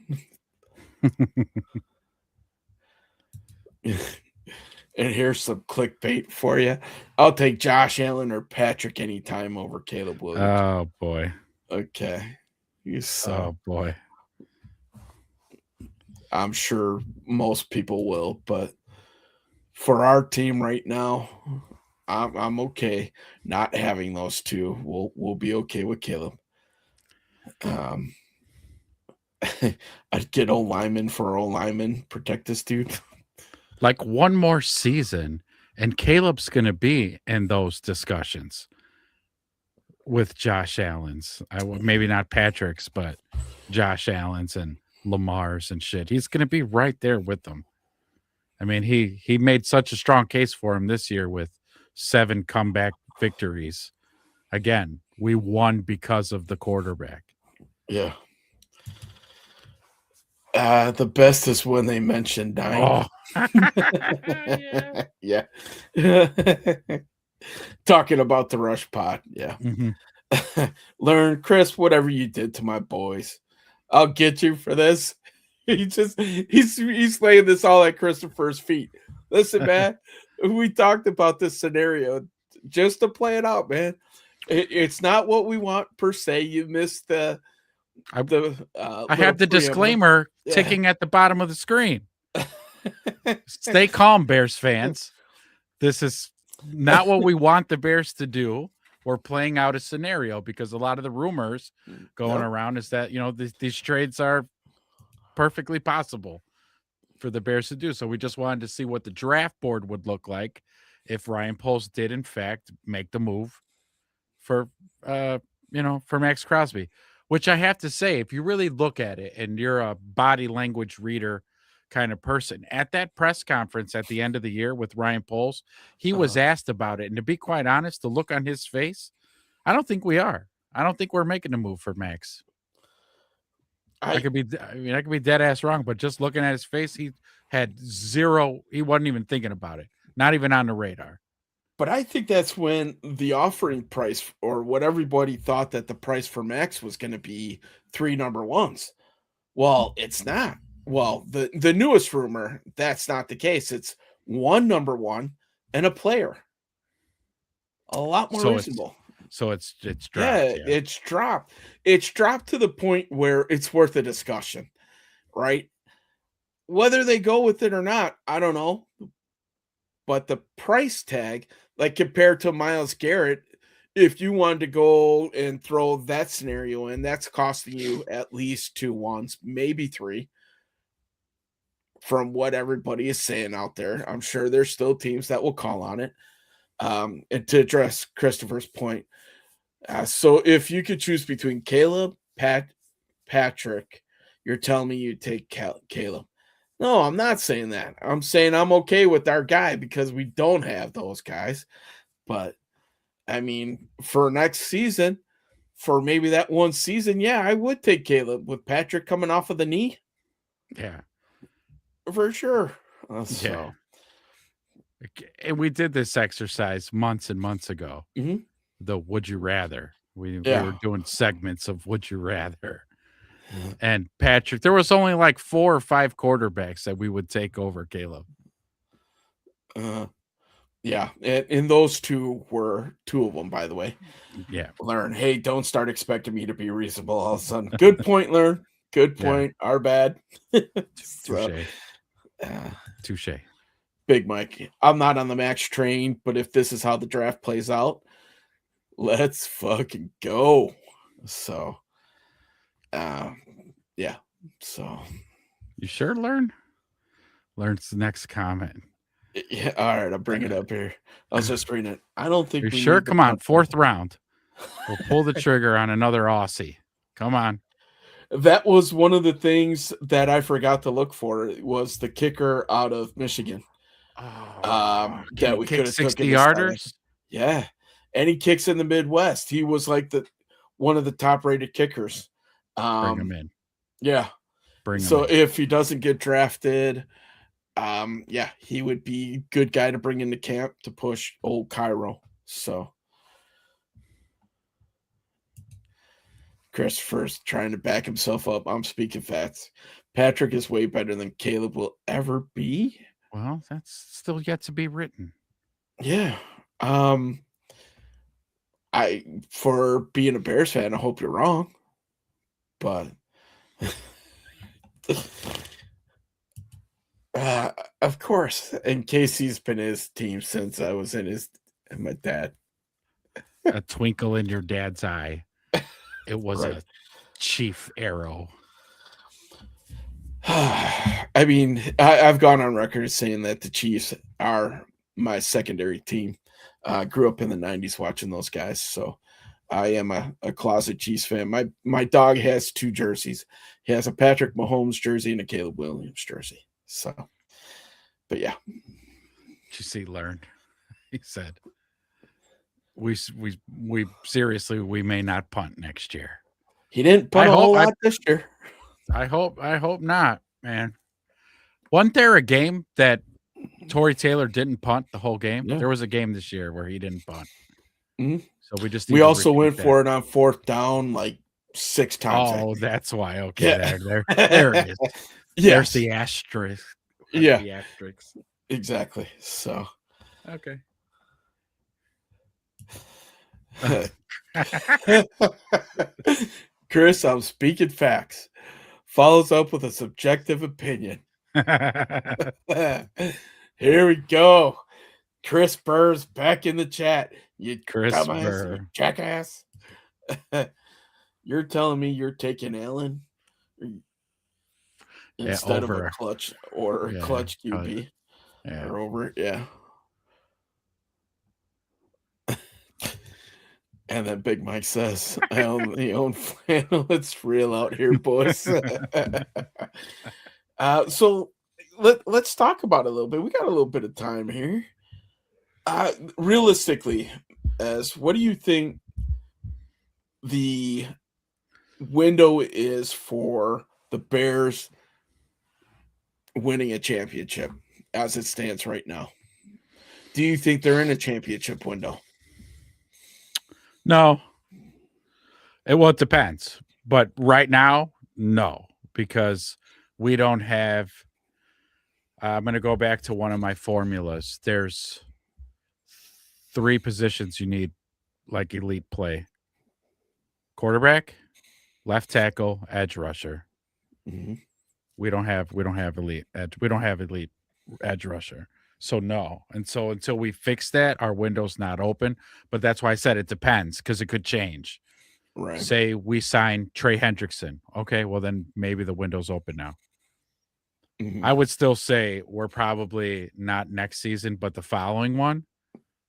And here's some clickbait for you. I'll take Josh Allen or Patrick anytime over Caleb Williams. Oh, boy. Okay. Oh, boy. I'm sure most people will, but for our team right now, I'm okay not having those two. We'll be okay with Caleb. I'd get O-lineman for O-lineman, protect this dude. Like one more season, and Caleb's going to be in those discussions with Josh Allen's. Maybe not Patrick's, but Josh Allen's and Lamar's and shit. He's going to be right there with them. I mean, he made such a strong case for him this year with 7 comeback victories. Again, we won because of the quarterback. Yeah. The best is when they mention dying. Oh. Yeah. Talking about the rush pod. Yeah. Mm-hmm. Learn, Chris, whatever you did to my boys, I'll get you for this. He's laying this all at Christopher's feet. Listen, man, we talked about this scenario just to play it out, man. It's not what we want per se. You missed I have the disclaimer ticking at the bottom of the screen. Stay calm, Bears fans. This is not what we want the Bears to do. We're playing out a scenario because a lot of the rumors going around is that, these trades are perfectly possible for the Bears to do. So we just wanted to see what the draft board would look like if Ryan Poles did, in fact, make the move for Max Crosby. Which I have to say, if you really look at it and you're a body language reader kind of person, at that press conference at the end of the year with Ryan Poles, he was asked about it. And to be quite honest, the look on his face, I don't think we are. I don't think we're making a move for Max. I could be dead ass wrong, but just looking at his face, he had zero. He wasn't even thinking about it. Not even on the radar. But I think that's when the offering price, or what everybody thought that the price for Max was going to be 3 number ones. Well, it's not. Well, the newest rumor, that's not the case. It's 1 number one and a player. A lot more reasonable. It's dropped. Yeah, it's dropped. It's dropped to the point where it's worth a discussion, right? Whether they go with it or not, I don't know. But the price tag, like compared to Myles Garrett, if you wanted to go and throw that scenario in, that's costing you at least 2 ones, maybe 3. From what everybody is saying out there, I'm sure there's still teams that will call on it. And to address Christopher's point, so if you could choose between Caleb, Patrick, you're telling me you take Caleb. No, I'm not saying that. I'm saying I'm okay with our guy because we don't have those guys. But I mean, for next season, for maybe that one season, yeah, I would take Caleb with Patrick coming off of the knee Yeah. for sure. Yeah. So, And we did this exercise months and months ago. Mhm. The would you rather. We Yeah. were doing segments of would you rather. And Patrick, there was only like 4 or 5 quarterbacks that we would take over Caleb. Yeah, and those two were two of them, by the way. Yeah. Learn, hey, don't start expecting me to be reasonable all of a sudden. Good point, Learn. Good Yeah. point. Our bad. So, Touche. uh, Touche. Big Mike, I'm not on the Max train, but if this is how the draft plays out, let's fucking go. So, yeah. So, You sure learn? Learn's the next comment. yeah. All right, I'll bring it up here. I was just reading it. I don't think You we sure? need the Come on, punt. 4th round. We'll pull the trigger on another Aussie. Come on. That was one of the things that I forgot to look for. Was the kicker out of Michigan. Can That he we kick could have 60 taken this guy. yarders. Yeah, and he kicks in the Midwest. He was like one of the top rated kickers. Bring him in. Yeah. Bring him So in. if he doesn't get drafted, yeah, he would be a good guy to bring into camp to push old Cairo. So Christopher's trying to back himself up. I'm speaking facts. Patrick is way better than Caleb will ever be. Well, that's still yet to be written. Yeah. For being a Bears fan, I hope you're wrong. But of course, and Casey's been his team since I was in my dad. A twinkle in your dad's eye. It was Right. a Chief arrow. I mean, I've gone on record saying that the Chiefs are my secondary team. Grew up in the 90s watching those guys, so I am a closet Chiefs fan. My dog has 2 jerseys. He has a Patrick Mahomes jersey and a Caleb Williams jersey. So, but yeah. Did you see learn? He said, we seriously, we may not punt next year. He didn't punt a whole lot this year. I hope not, man. Wasn't there a game that Torrey Taylor didn't punt the whole game? Yeah. There was a game this year where he didn't punt. Mhm. So we also went for it on 4th down like 6 times. Oh, that's why. Okay, Yeah. there it is. Yes. There's the asterisk. Yeah. The asterisk. Exactly. So Okay. Chris, I'm speaking facts. Follows up with a subjective opinion. Here we go. Chris Burr's back in the chat. You Chris dumbass, Burr. you jackass. You're telling me you're taking Allen instead of over. a clutch or a Yeah, clutch QB Yeah. or over, yeah. And then Big Mike says, I only own flannel. It's real out here, boys. So let's talk about it a little bit. We got a little bit of time here. Realistically, what do you think the window is for the Bears winning a championship as it stands right now? Do you think they're in a championship window? No. It depends. But right now, no, because we don't have. I'm going to go back to one of my formulas. There's 3 positions you need like elite play: quarterback, left tackle, edge rusher. Mm-hmm. We don't have elite edge. We don't have elite edge rusher. So no. And so until we fix that, our window's not open. But that's why I said it depends, because it could change. Right. Say we sign Trey Hendrickson. Okay, well then maybe the window's open now. Mm-hmm. I would still say we're probably not next season, but the following one,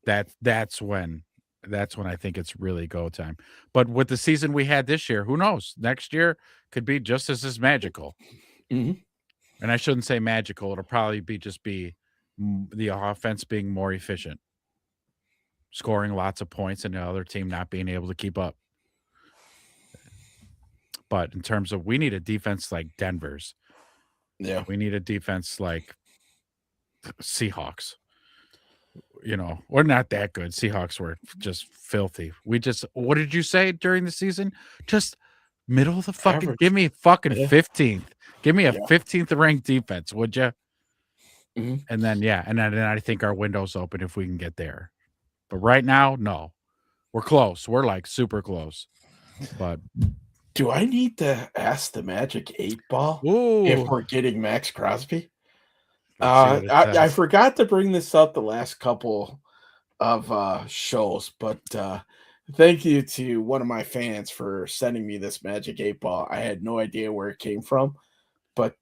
that's when I think it's really go time. But with the season we had this year, who knows? Next year could be just as magical. Mm-hmm. And I shouldn't say magical. It'll probably be the offense being more efficient. scoring lots of points and the other team not being able to keep up. But in terms of, we need a defense like Denver's. Yeah. We need a defense like Seahawks. We're not that good. Seahawks were just filthy. What did you say during the season? Just middle of the fucking, Average. give me fucking Yeah. 15th. Give me a Yeah. 15th ranked defense, would you? Mhm. And then, and then I think our window's open if we can get there. But right now, no. We're close. We're like super close. But Do I need to ask the Magic 8-Ball if ooh, we're getting Max Crosby? let's see what it I says. forgot to bring this up the last couple of shows, but thank you to one of my fans for sending me this Magic 8-Ball. I had no idea where it came from, but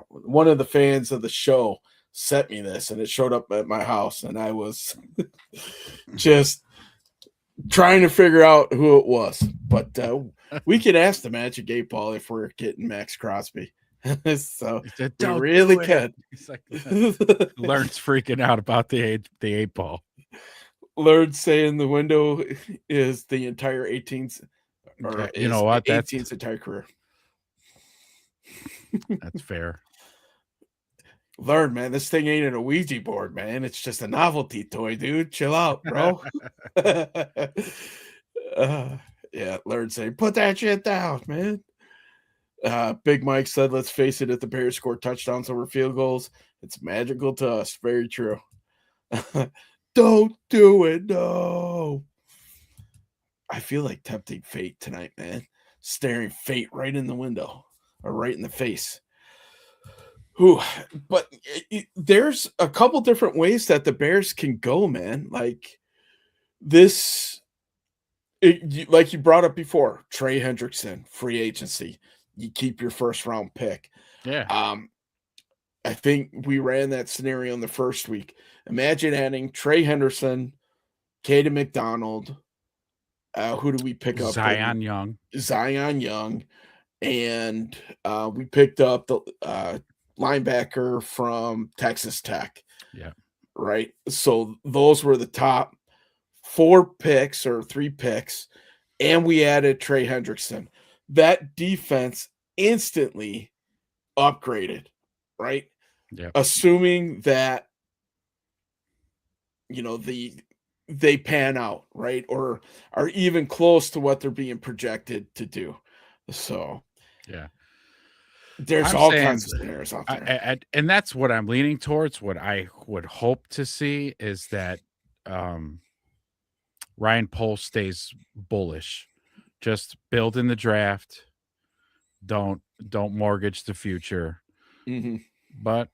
one of the fans of the show sent me this, and it showed up at my house, and I was just trying to figure out who it was. But we could ask the Magic 8-Ball if we're getting Max Crosby. So He said, we "Don't really do it." can. He's like, Learn's freaking out about the 8-ball. Learn saying the window is the entire 18th, or Okay, you know what? 18's entire career. That's fair. Learn, man, this thing ain't a Ouija board, man. It's just a novelty toy, dude. Chill out, bro. Yeah, Learn saying, put that shit down, man. Big Mike said, let's face it, if the Bears score touchdowns over field goals, it's magical to us. Very true. Don't do it, no. I feel like tempting fate tonight, man. Staring fate right in the window or right in the face. Ooh, but there's a couple different ways that the Bears can go, man. Like this, like you brought up before, Trey Hendrickson, free agency. You keep your first round pick. Yeah. I think we ran that scenario in the first week. Imagine adding Trey Henderson, Caden McDonald. Who do we pick up? Zion Young. Zion Young. And we picked up the linebacker from Texas Tech. Yeah. Right. So those were the top 4 picks or 3 picks. And we added Trey Hendrickson. That defense instantly upgraded, right? Yeah. Assuming that they pan out, right? Or are even close to what they're being projected to do. So yeah. There's all kinds of scenarios out there. And that's what I'm leaning towards. What I would hope to see is that Ryan Poles stays bullish. Just build in the draft. Don't mortgage the future. Mm-hmm. But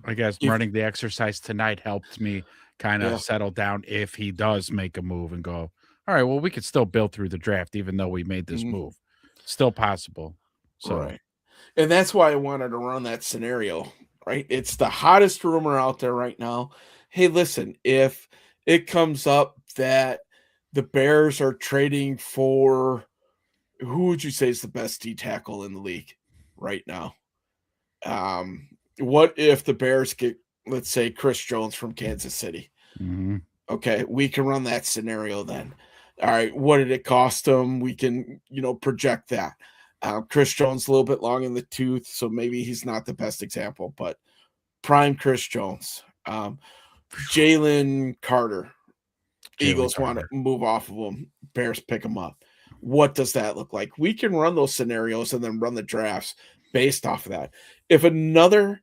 I guess running the exercise tonight helped me kind of settle down if he does make a move and go, all right, well, we could still build through the draft even though we made this move. Still possible. So right. And that's why I wanted to run that scenario, right? It's the hottest rumor out there right now. Hey, listen, if it comes up that the Bears are trading for, who would you say is the best D tackle in the league right now? What if the Bears get, let's say, Chris Jones from Kansas City? Mm-hmm. Okay, we can run that scenario then. All right, what did it cost them? We can, project that. Chris Jones a little bit long in the tooth, so maybe he's not the best example, but prime Chris Jones. Jalen Carter. Eagles want to move off of him. Bears pick him up. What does that look like? We can run those scenarios and then run the drafts based off of that. If another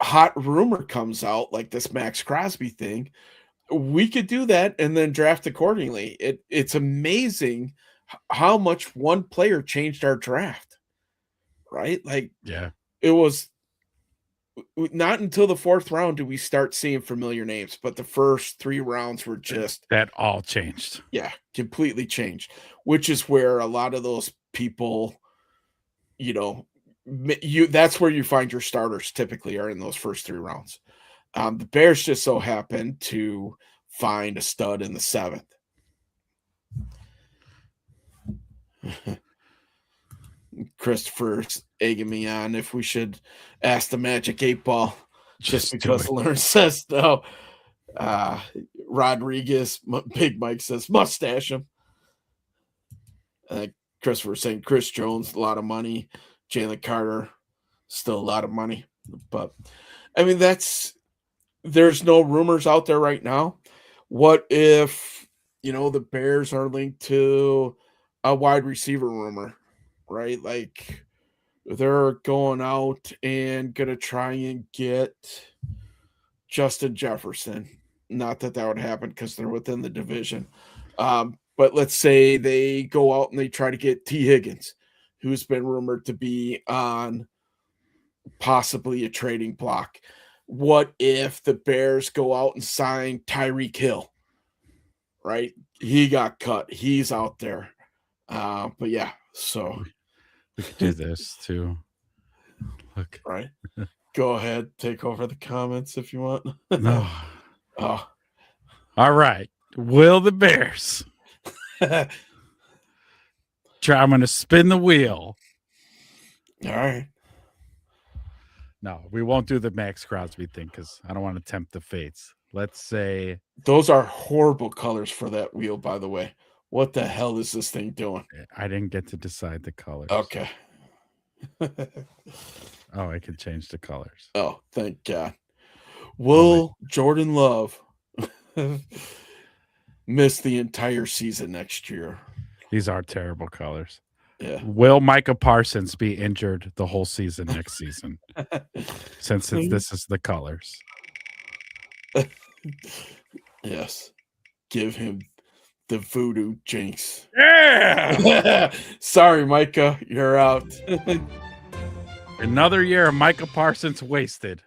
hot rumor comes out like this Max Crosby thing, we could do that and then draft accordingly. It's amazing how much one player changed our draft, right? Like, yeah, it was not until the 4th round do we start seeing familiar names, but the first 3 rounds were just that all changed. Yeah, completely changed, which is where a lot of those people, that's where you find your starters typically are in those first 3 rounds. The Bears just so happened to find a stud in the 7th. Christopher's egging me on if we should ask the Magic 8-Ball just because Learn says no. Uh, Rodriguez, Big Mike says, mustache him. Christopher saying Chris Jones, a lot of money. Jalen Carter, still a lot of money. But I mean, there's no rumors out there right now. What if, the Bears are linked to a wide receiver rumor, right? Like they're going out and going to try and get Justin Jefferson. Not that would happen because they're within the division. But let's say they go out and they try to get T. Higgins, who's been rumored to be on possibly a trading block. What if the Bears go out and sign Tyreek Hill? Right? He got cut. He's out there. But yeah, so we could do this too. Look. Right. Go ahead, take over the comments if you want. No. Oh. All right. Will the Bears try? I'm going to spin the wheel. All right. No, we won't do the Max Crosby thing because I don't want to tempt the fates. Let's say those are horrible colors for that wheel, by the way. What the hell is this thing doing? I didn't get to decide the colors. Okay. Oh, I can change the colors. Oh, thank God. Will Jordan Love miss the entire season next year? These are terrible colors. Yeah. Will Micah Parsons be injured the whole season next season? Since this is the colors. Yes. Give him the voodoo jinx. Yeah. Sorry, Micah. You're out. Another year of Micah Parsons wasted.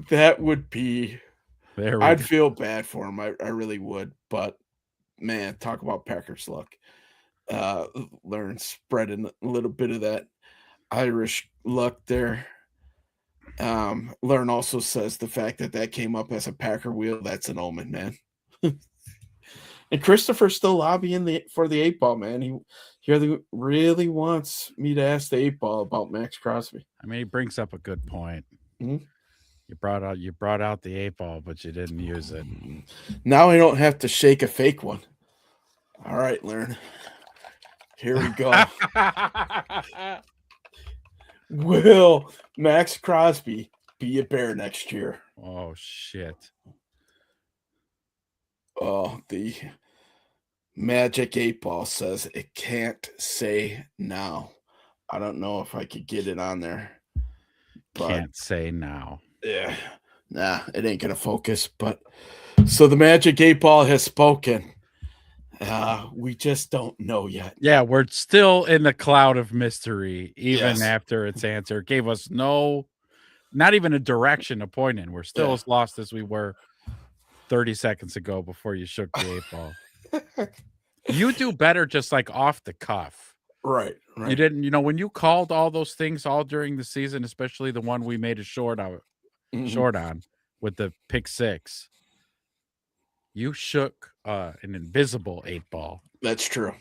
That would be. I'd go. feel bad for him. I really would. But man, talk about Packers luck. Learn spreading a little bit of that Irish luck there. Learn also says the fact that came up as a Packer wheel, that's an omen, man. And Christopher's still lobbying for the 8-ball, man. He really wants me to ask the 8-ball about Max Crosby. I mean, he brings up a good point. Mm-hmm. You brought out the 8-ball, but you didn't use it. Now I don't have to shake a fake one. All right, Learn. Here we go. Will Max Crosby be a Bear next year? Oh, shit. Oh, the Magic 8-ball says it can't say now. I don't know if I could get it on there. But can't say now. Yeah. Nah, it ain't going to focus. But so the Magic 8-ball has spoken. We just don't know yet. Yeah, we're still in the cloud of mystery, even after its answer. It gave us not even a direction to point in. We're still as lost as we were 30 seconds ago before you shook the 8-ball. You do better just like off the cuff. Right. You didn't, when you called all those things all during the season, especially the one we made a short on with the pick 6. You shook an invisible 8-ball. That's true.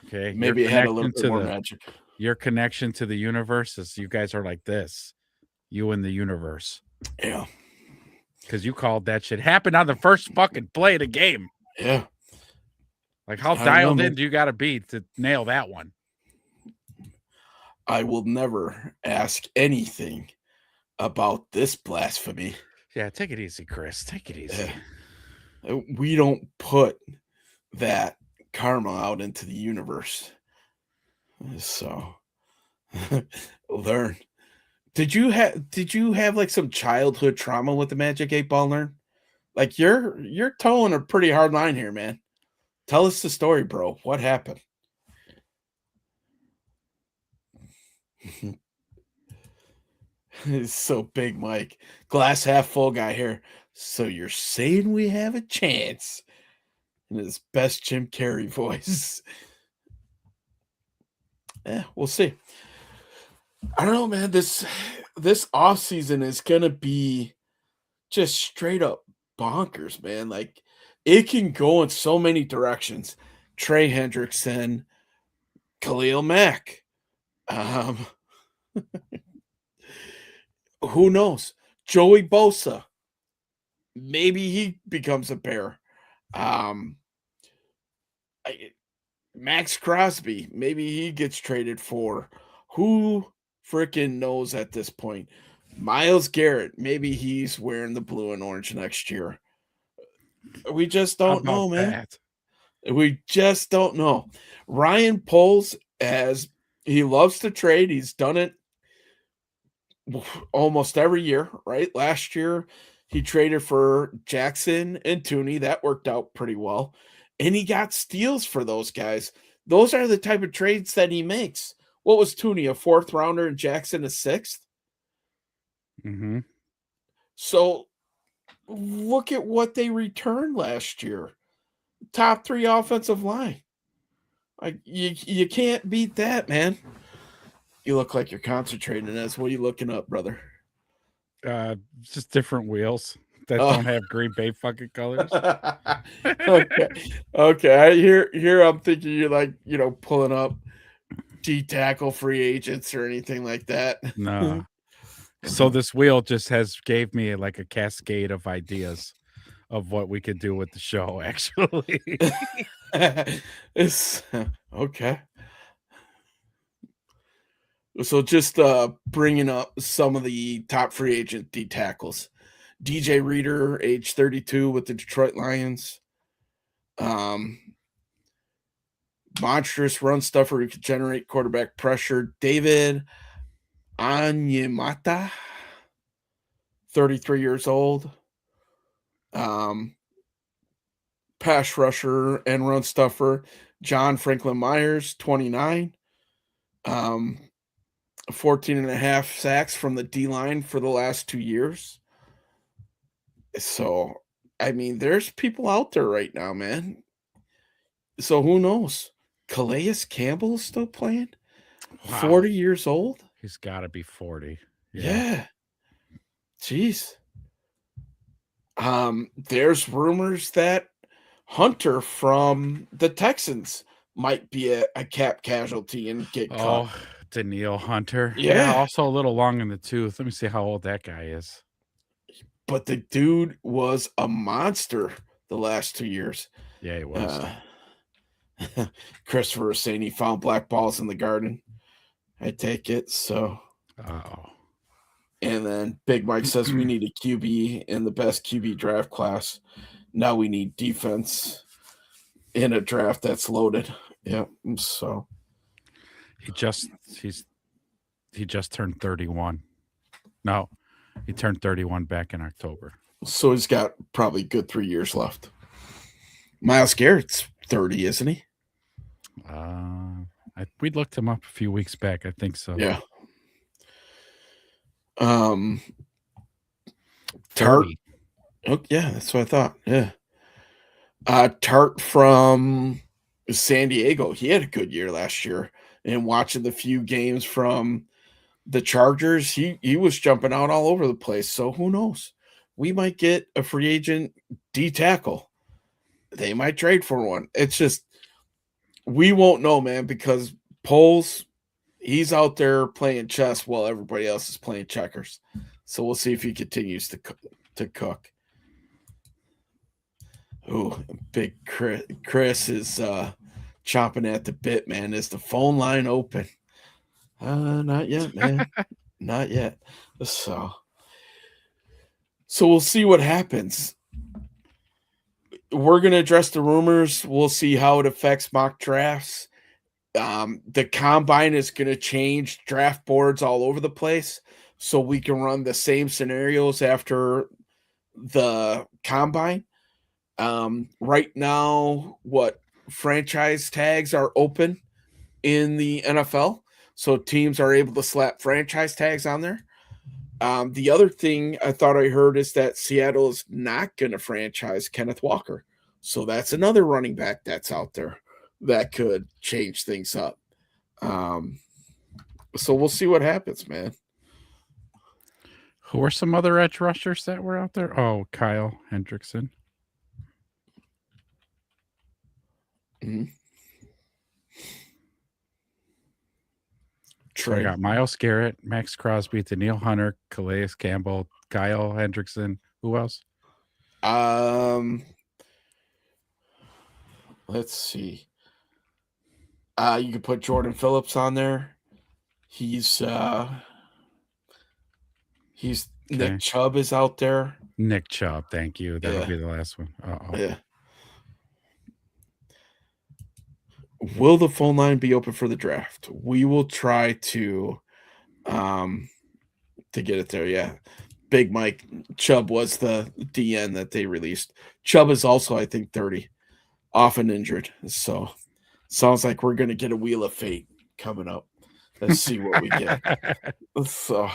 Okay. Maybe it had a little bit more magic. Your connection to the universe is you guys are like this. You and the universe. Yeah. Because you called that shit. Happened on the first fucking play of the game. Yeah. Like how dialed in do you got to be to nail that one? I will never ask anything about this blasphemy. Yeah, take it easy, Chris. Take it easy. We don't put that karma out into the universe. So Learn. Did you have like some childhood trauma with the Magic 8-ball, Learn? Like you're towing a pretty hard line here, man. Tell us the story, bro. What happened? It's so big, Mike. Glass half full guy here. So you're saying we have a chance? In his best Jim Carrey voice. We'll see. I don't know, man. This offseason is gonna be just straight up bonkers, man. Like it can go in so many directions. Trey Hendrickson, Khalil Mack. Who knows? Joey Bosa. maybe he becomes a Bear. Um, Max Crosby, maybe he gets traded for. Who freaking knows at this point? Miles Garrett, maybe he's wearing the blue and orange next year. We just How don't about know, man. that? We just don't know. Ryan Poles, as he loves to trade, he's done it almost every year, right? Last year, he traded for Jackson and Tooney. That worked out pretty well. And he got steals for those guys. Those are the type of trades that he makes. What was Tooney, a fourth rounder, and Jackson a sixth? Mm-hmm. So look at what they returned last year. Top 3 offensive line. Like you can't beat that, man. You look like you're concentrating. That's what are you looking up, brother? Just different wheels that Oh. don't have Green Bay fucking colors. Okay. Okay. Here I'm thinking you're like, pulling up D tackle free agents or anything like that. No. So this wheel just gave me like a cascade of ideas of what we could do with the show, actually. It's okay. So just bringing up some of the top free agent D tackles. DJ Reader, age 32 with the Detroit Lions. Monstrous run stuffer who could generate quarterback pressure. David Onyemata, 33 years old. Pass rusher and run stuffer. John Franklin Myers, 29. 14 and a half sacks from the D line for the last 2 years. So, I mean, there's people out there right now, man. So who knows? Calais Campbell is still playing? Wow. 40 years old? He's got to be 40. Yeah. Jeez. There's rumors that Hunter from the Texans might be a cap casualty and get cut. Oh, Danielle Hunter. Yeah. Also a little long in the tooth. Let me see how old that guy is. But the dude was a monster the last 2 years. Yeah, he was. Christopher was saying he found black balls in the garden. I take it. So, oh. And then Big Mike says we need a QB in the best QB draft class. Now we need defense in a draft that's loaded. Yeah. So he just turned 31. No, he turned 31 back in October. So he's got probably good 3 years left. Myles Garrett's 30, isn't he? We looked him up a few weeks back. I think so. Yeah. Tart. Oh, yeah, that's what I thought. Yeah. Tart from San Diego. He had a good year last year. And watching the few games from the Chargers, he was jumping out all over the place. So who knows? We might get a free agent D tackle. They might trade for one. It's just we won't know, man, because Poles, he's out there playing chess while everybody else is playing checkers. So we'll see if he continues to cook. Oh, big Chris is chomping at the bit, man. Is the phone line open? Not yet, man. Not yet. So we'll see what happens. We're going to address the rumors. We'll see how it affects mock drafts. The combine is going to change draft boards all over the place, so we can run the same scenarios after the combine. Right now, franchise tags are open in the NFL, so teams are able to slap franchise tags on there. The other thing I thought I heard is that Seattle is not going to franchise Kenneth Walker. So that's another running back that's out there that could change things up. So we'll see what happens, man. Who are some other edge rushers that were out there? Oh, Kyle Hendrickson. Mm-hmm. So I got Myles Garrett, Max Crosby, Danielle Hunter, Calais Campbell, Kyle Hendrickson. Who else? Let's see. You could put Jordan Phillips on there. He's Okay. Nick Chubb is out there. Nick Chubb, thank you. That'll Yeah. be the last one. Uh-oh. Yeah. Will the phone line be open for the draft? We will try to get it there. Yeah. Big Mike Chubb was the DN that they released. Chubb is also, I think, 30, often injured. So sounds like we're gonna get a wheel of fate coming up. Let's see what we get. So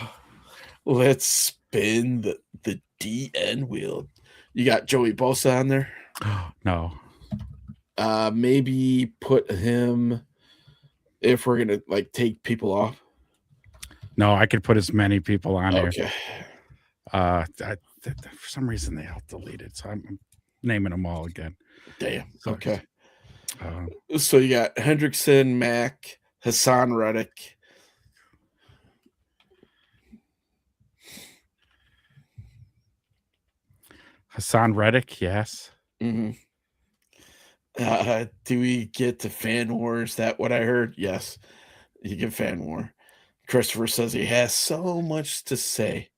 let's spin the DN wheel. You got Joey Bosa on there? No. Maybe put him if we're gonna like take people off. No, I could put as many people on here. Okay. For some reason they all deleted, so I'm naming them all again. Damn. So, Okay. So you got Hendrickson, Mack, Hassan Reddick. Hassan Reddick, yes. Mm-hmm. Do we get to Fan War? Is that what I heard? Yes. You get Fan War. Christopher says he has so much to say.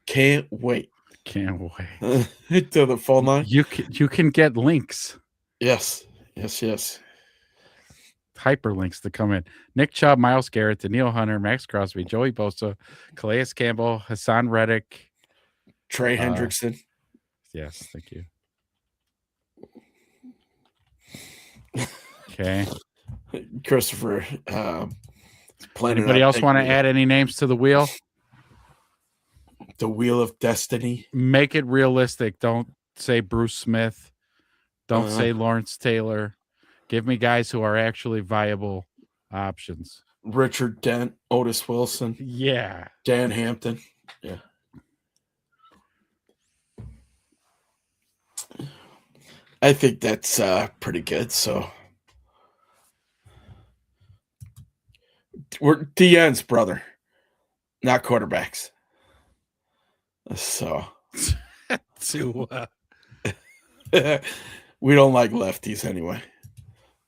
Can't wait. Can't wait. To the phone line. You can get links. Yes. Hyperlinks to come in. Nick Chubb, Myles Garrett, Daniil Hunter, Max Crosby, Joey Bosa, Calais Campbell, Hassan Reddick, Trey Hendrickson. Yes, thank you. Okay. Christopher. Anybody else want to add any names to the wheel? The Wheel of Destiny. Make it realistic. Don't say Bruce Smith. Don't say Lawrence Taylor. Give me guys who are actually viable options. Richard Dent, Otis Wilson. Yeah. Dan Hampton. Yeah. I think that's pretty good. So we're DNs, brother, not quarterbacks. So we don't like lefties anyway.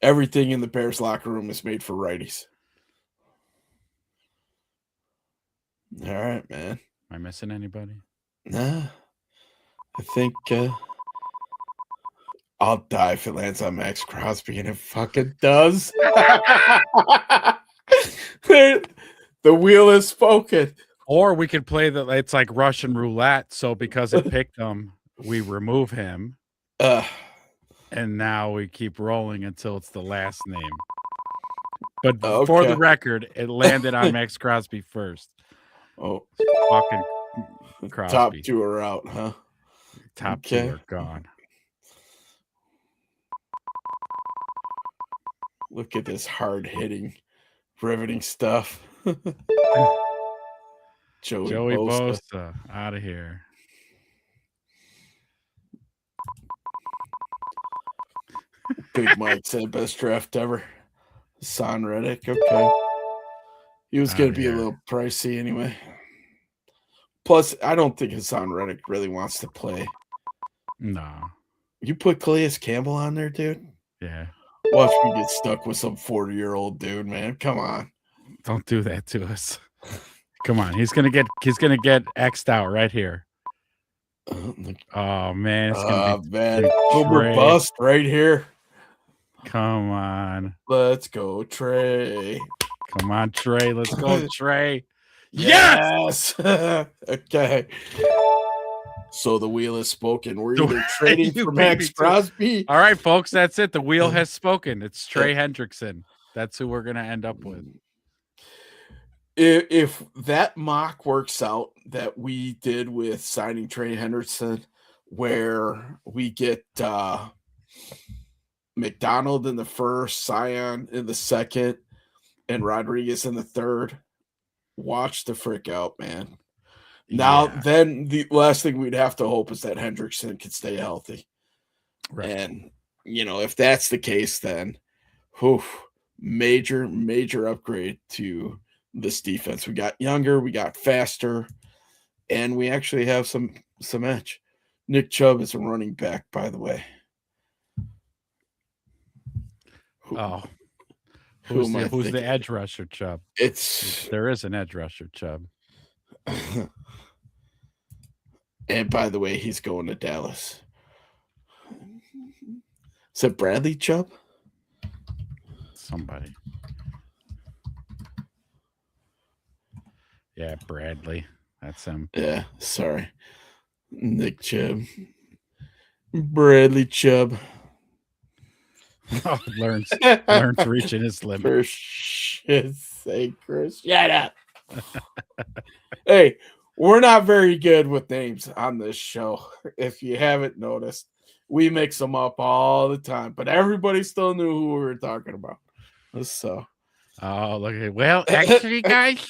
Everything in the Bears locker room is made for righties. All right, man. Am I missing anybody? Nah. I think I'll die if it lands on Max Crosby, and it fucking does. The wheel is spoken. Or we could play that it's like Russian roulette. So because it picked him, we remove him. And now we keep rolling until it's the last name. But for the record, it landed on Max Crosby first. Oh, fucking Crosby. Top two are out, huh? Top two are gone. Look at this hard-hitting, riveting stuff. Joey Bosa out of here. Big Mike said best draft ever. Hassan Reddick. Okay. He was going to be a little pricey anyway. Plus, I don't think Hassan Reddick really wants to play. No. You put Calais Campbell on there, dude? Yeah. Watch me get stuck with some 40-year-old dude, man. Come on. Don't do that to us. Come on. He's gonna get X'd out right here. Oh man, it's gonna be Boomer bust right here. Come on. Let's go, Trey. Come on, Trey. Let's go, Trey. Yes. Okay. So the wheel has spoken. We're either trading for Max Crosby. All right, folks, that's it. The wheel has spoken. It's Trey Hendrickson. That's who we're gonna end up with. If that mock works out that we did with signing Trey Hendrickson, where we get McDonald in the first, Sion in the second, and Rodriguez in the third, watch the frick out, man. Now, then the last thing we'd have to hope is that Hendrickson can stay healthy. Right. And, if that's the case, then major upgrade to this defense. We got younger, we got faster, and we actually have some edge. Nick Chubb is a running back, by the way. Oh, Who am I who's the thinking? edge rusher, Chubb? It's There is an edge rusher, Chubb. and by the way, he's going to Dallas. Is it Bradley Chubb? Somebody. Yeah, Bradley. That's him. Yeah, sorry. Nick Chubb. Bradley Chubb. Oh, learns reaching his limit. For shit's sake, Chris. Shut up. Hey, we're not very good with names on this show. If you haven't noticed, we mix them up all the time, but everybody still knew who we were talking about. So, Oh, look at it. Well, actually, guys,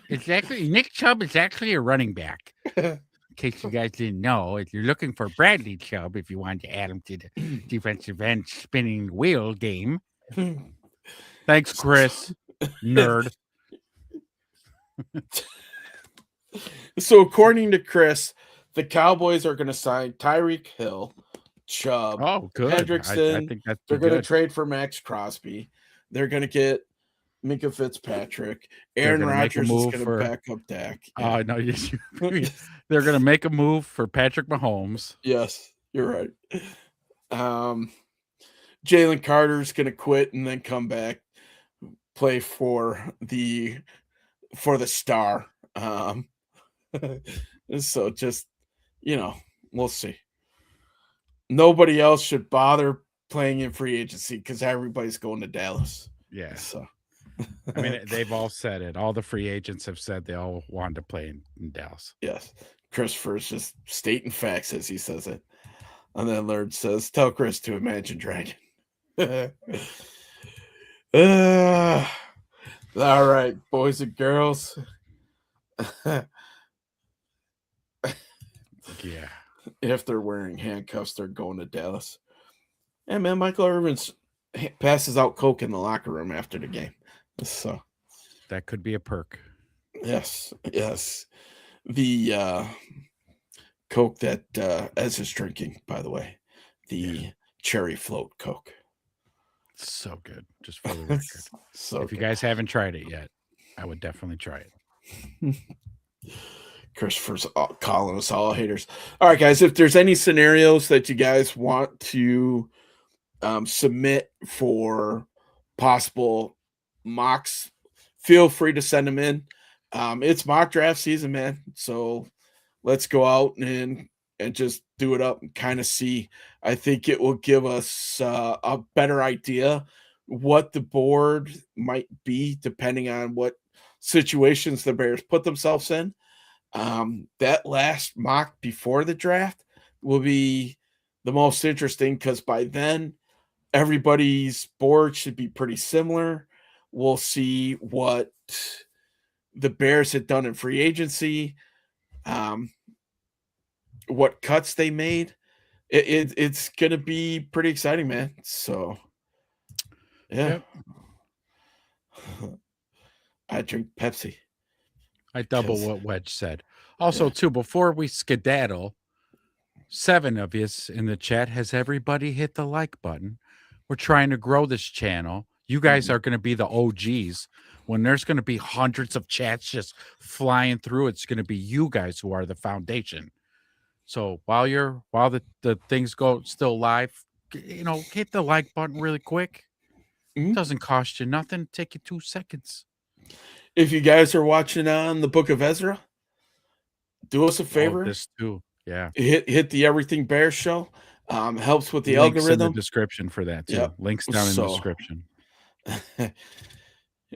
Nick Chubb is actually a running back. In case you guys didn't know, if you're looking for Bradley Chubb, if you want to add him to the defensive end spinning wheel game. Thanks, Chris. Nerd. so according to Chris, the Cowboys are going to sign Tyreek Hill, Chubb, Oh, good. Hendrickson. I think that's They're going to good. trade for Max Crosby. They're going to get Minka Fitzpatrick. Aaron gonna make a Rodgers is move going to for- back up Dak. Oh, no, they're going to make a move for Patrick Mahomes. Yes, you're right. Jalen Carter's going to quit and then come back, play for the Star. So just, we'll see. Nobody else should bother playing in free agency because everybody's going to Dallas. Yeah. So I mean, they've all said it. All the free agents have said they all wanted to play in Dallas. yes, Christopher's just stating facts as he says it. And then Laird says, tell Chris to Imagine Dragon. All right, boys and girls. Yeah. If they're wearing handcuffs, they're going to Dallas. And man, Michael Irvin passes out Coke in the locker room after the game. So That could be a perk. yes. The Coke that Ez is drinking, by the way, the cherry float Coke. So good. Just for the record. So If you good. guys haven't tried it yet, I would definitely try it. Christopher's calling us all haters. All right, guys, if there's any scenarios that you guys want to submit for possible mocks, feel free to send them in. It's mock draft season, man. So let's go out and just do it up and kind of see. I think it will give us a better idea what the board might be depending on what situations the Bears put themselves in. That last mock before the draft will be the most interesting because by then everybody's board should be pretty similar. We'll see what the Bears had done in free agency, what cuts they made. It's gonna be pretty exciting, man. So yeah. Yep. I drink Pepsi. I double Because- what Wedge said. Also, too, before we skedaddle, 7 of you in the chat, has everybody hit the like button? We're trying to grow this channel. You guys are going to be the OGs. When there's going to be hundreds of chats just flying through, it's going to be you guys who are the foundation. So while the things go still live, hit the like button really quick. Mhm. Doesn't cost you nothing. Take you 2 seconds. If you guys are watching on the Book of Ezra, do us a favor. This too. Yeah. Hit the Everything Bears show. Helps with the Links in algorithm. the description for that too. Yep. Links down in the So- description.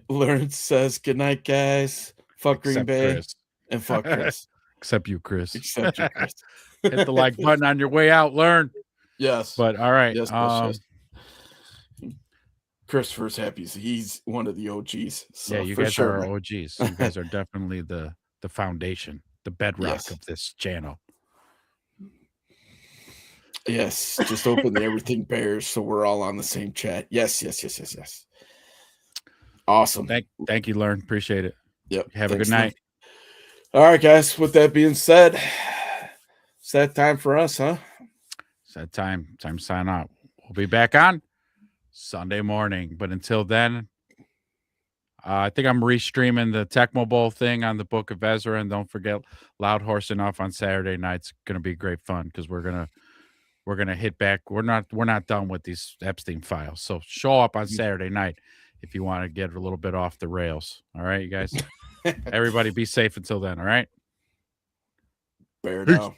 Lawrence says, good night, guys. Fuck Green Except Bay Chris. and fuck Chris. Except you, Chris. Except you, Chris. Hit the like button on your way out. Learn. Yes. But all right. yes, Christopher's happy. He's one of the OGs. So yeah, you for guys sure, are man. OGs. You guys are definitely the foundation, the bedrock Yes. of this channel. Yes. Just open the Everything Bears so we're all on the same chat. Yes. Awesome. Thank you, Learn. Appreciate it. Yep. Have a Thanks, good night. Nick. All right, guys. With that being said, It's that time for us, huh? It's that time to sign out. We'll be back on Sunday morning. But until then, I think I'm restreaming the Tecmo Bowl thing on the Book of Ezra, and don't forget Loud Horse Enough on Saturday nights. Going to be great fun because we're gonna hit back. We're not done with these Epstein files. So show up on Saturday night if you want to get a little bit off the rails. All right, you guys. Everybody, be safe until then. All right. Bear down.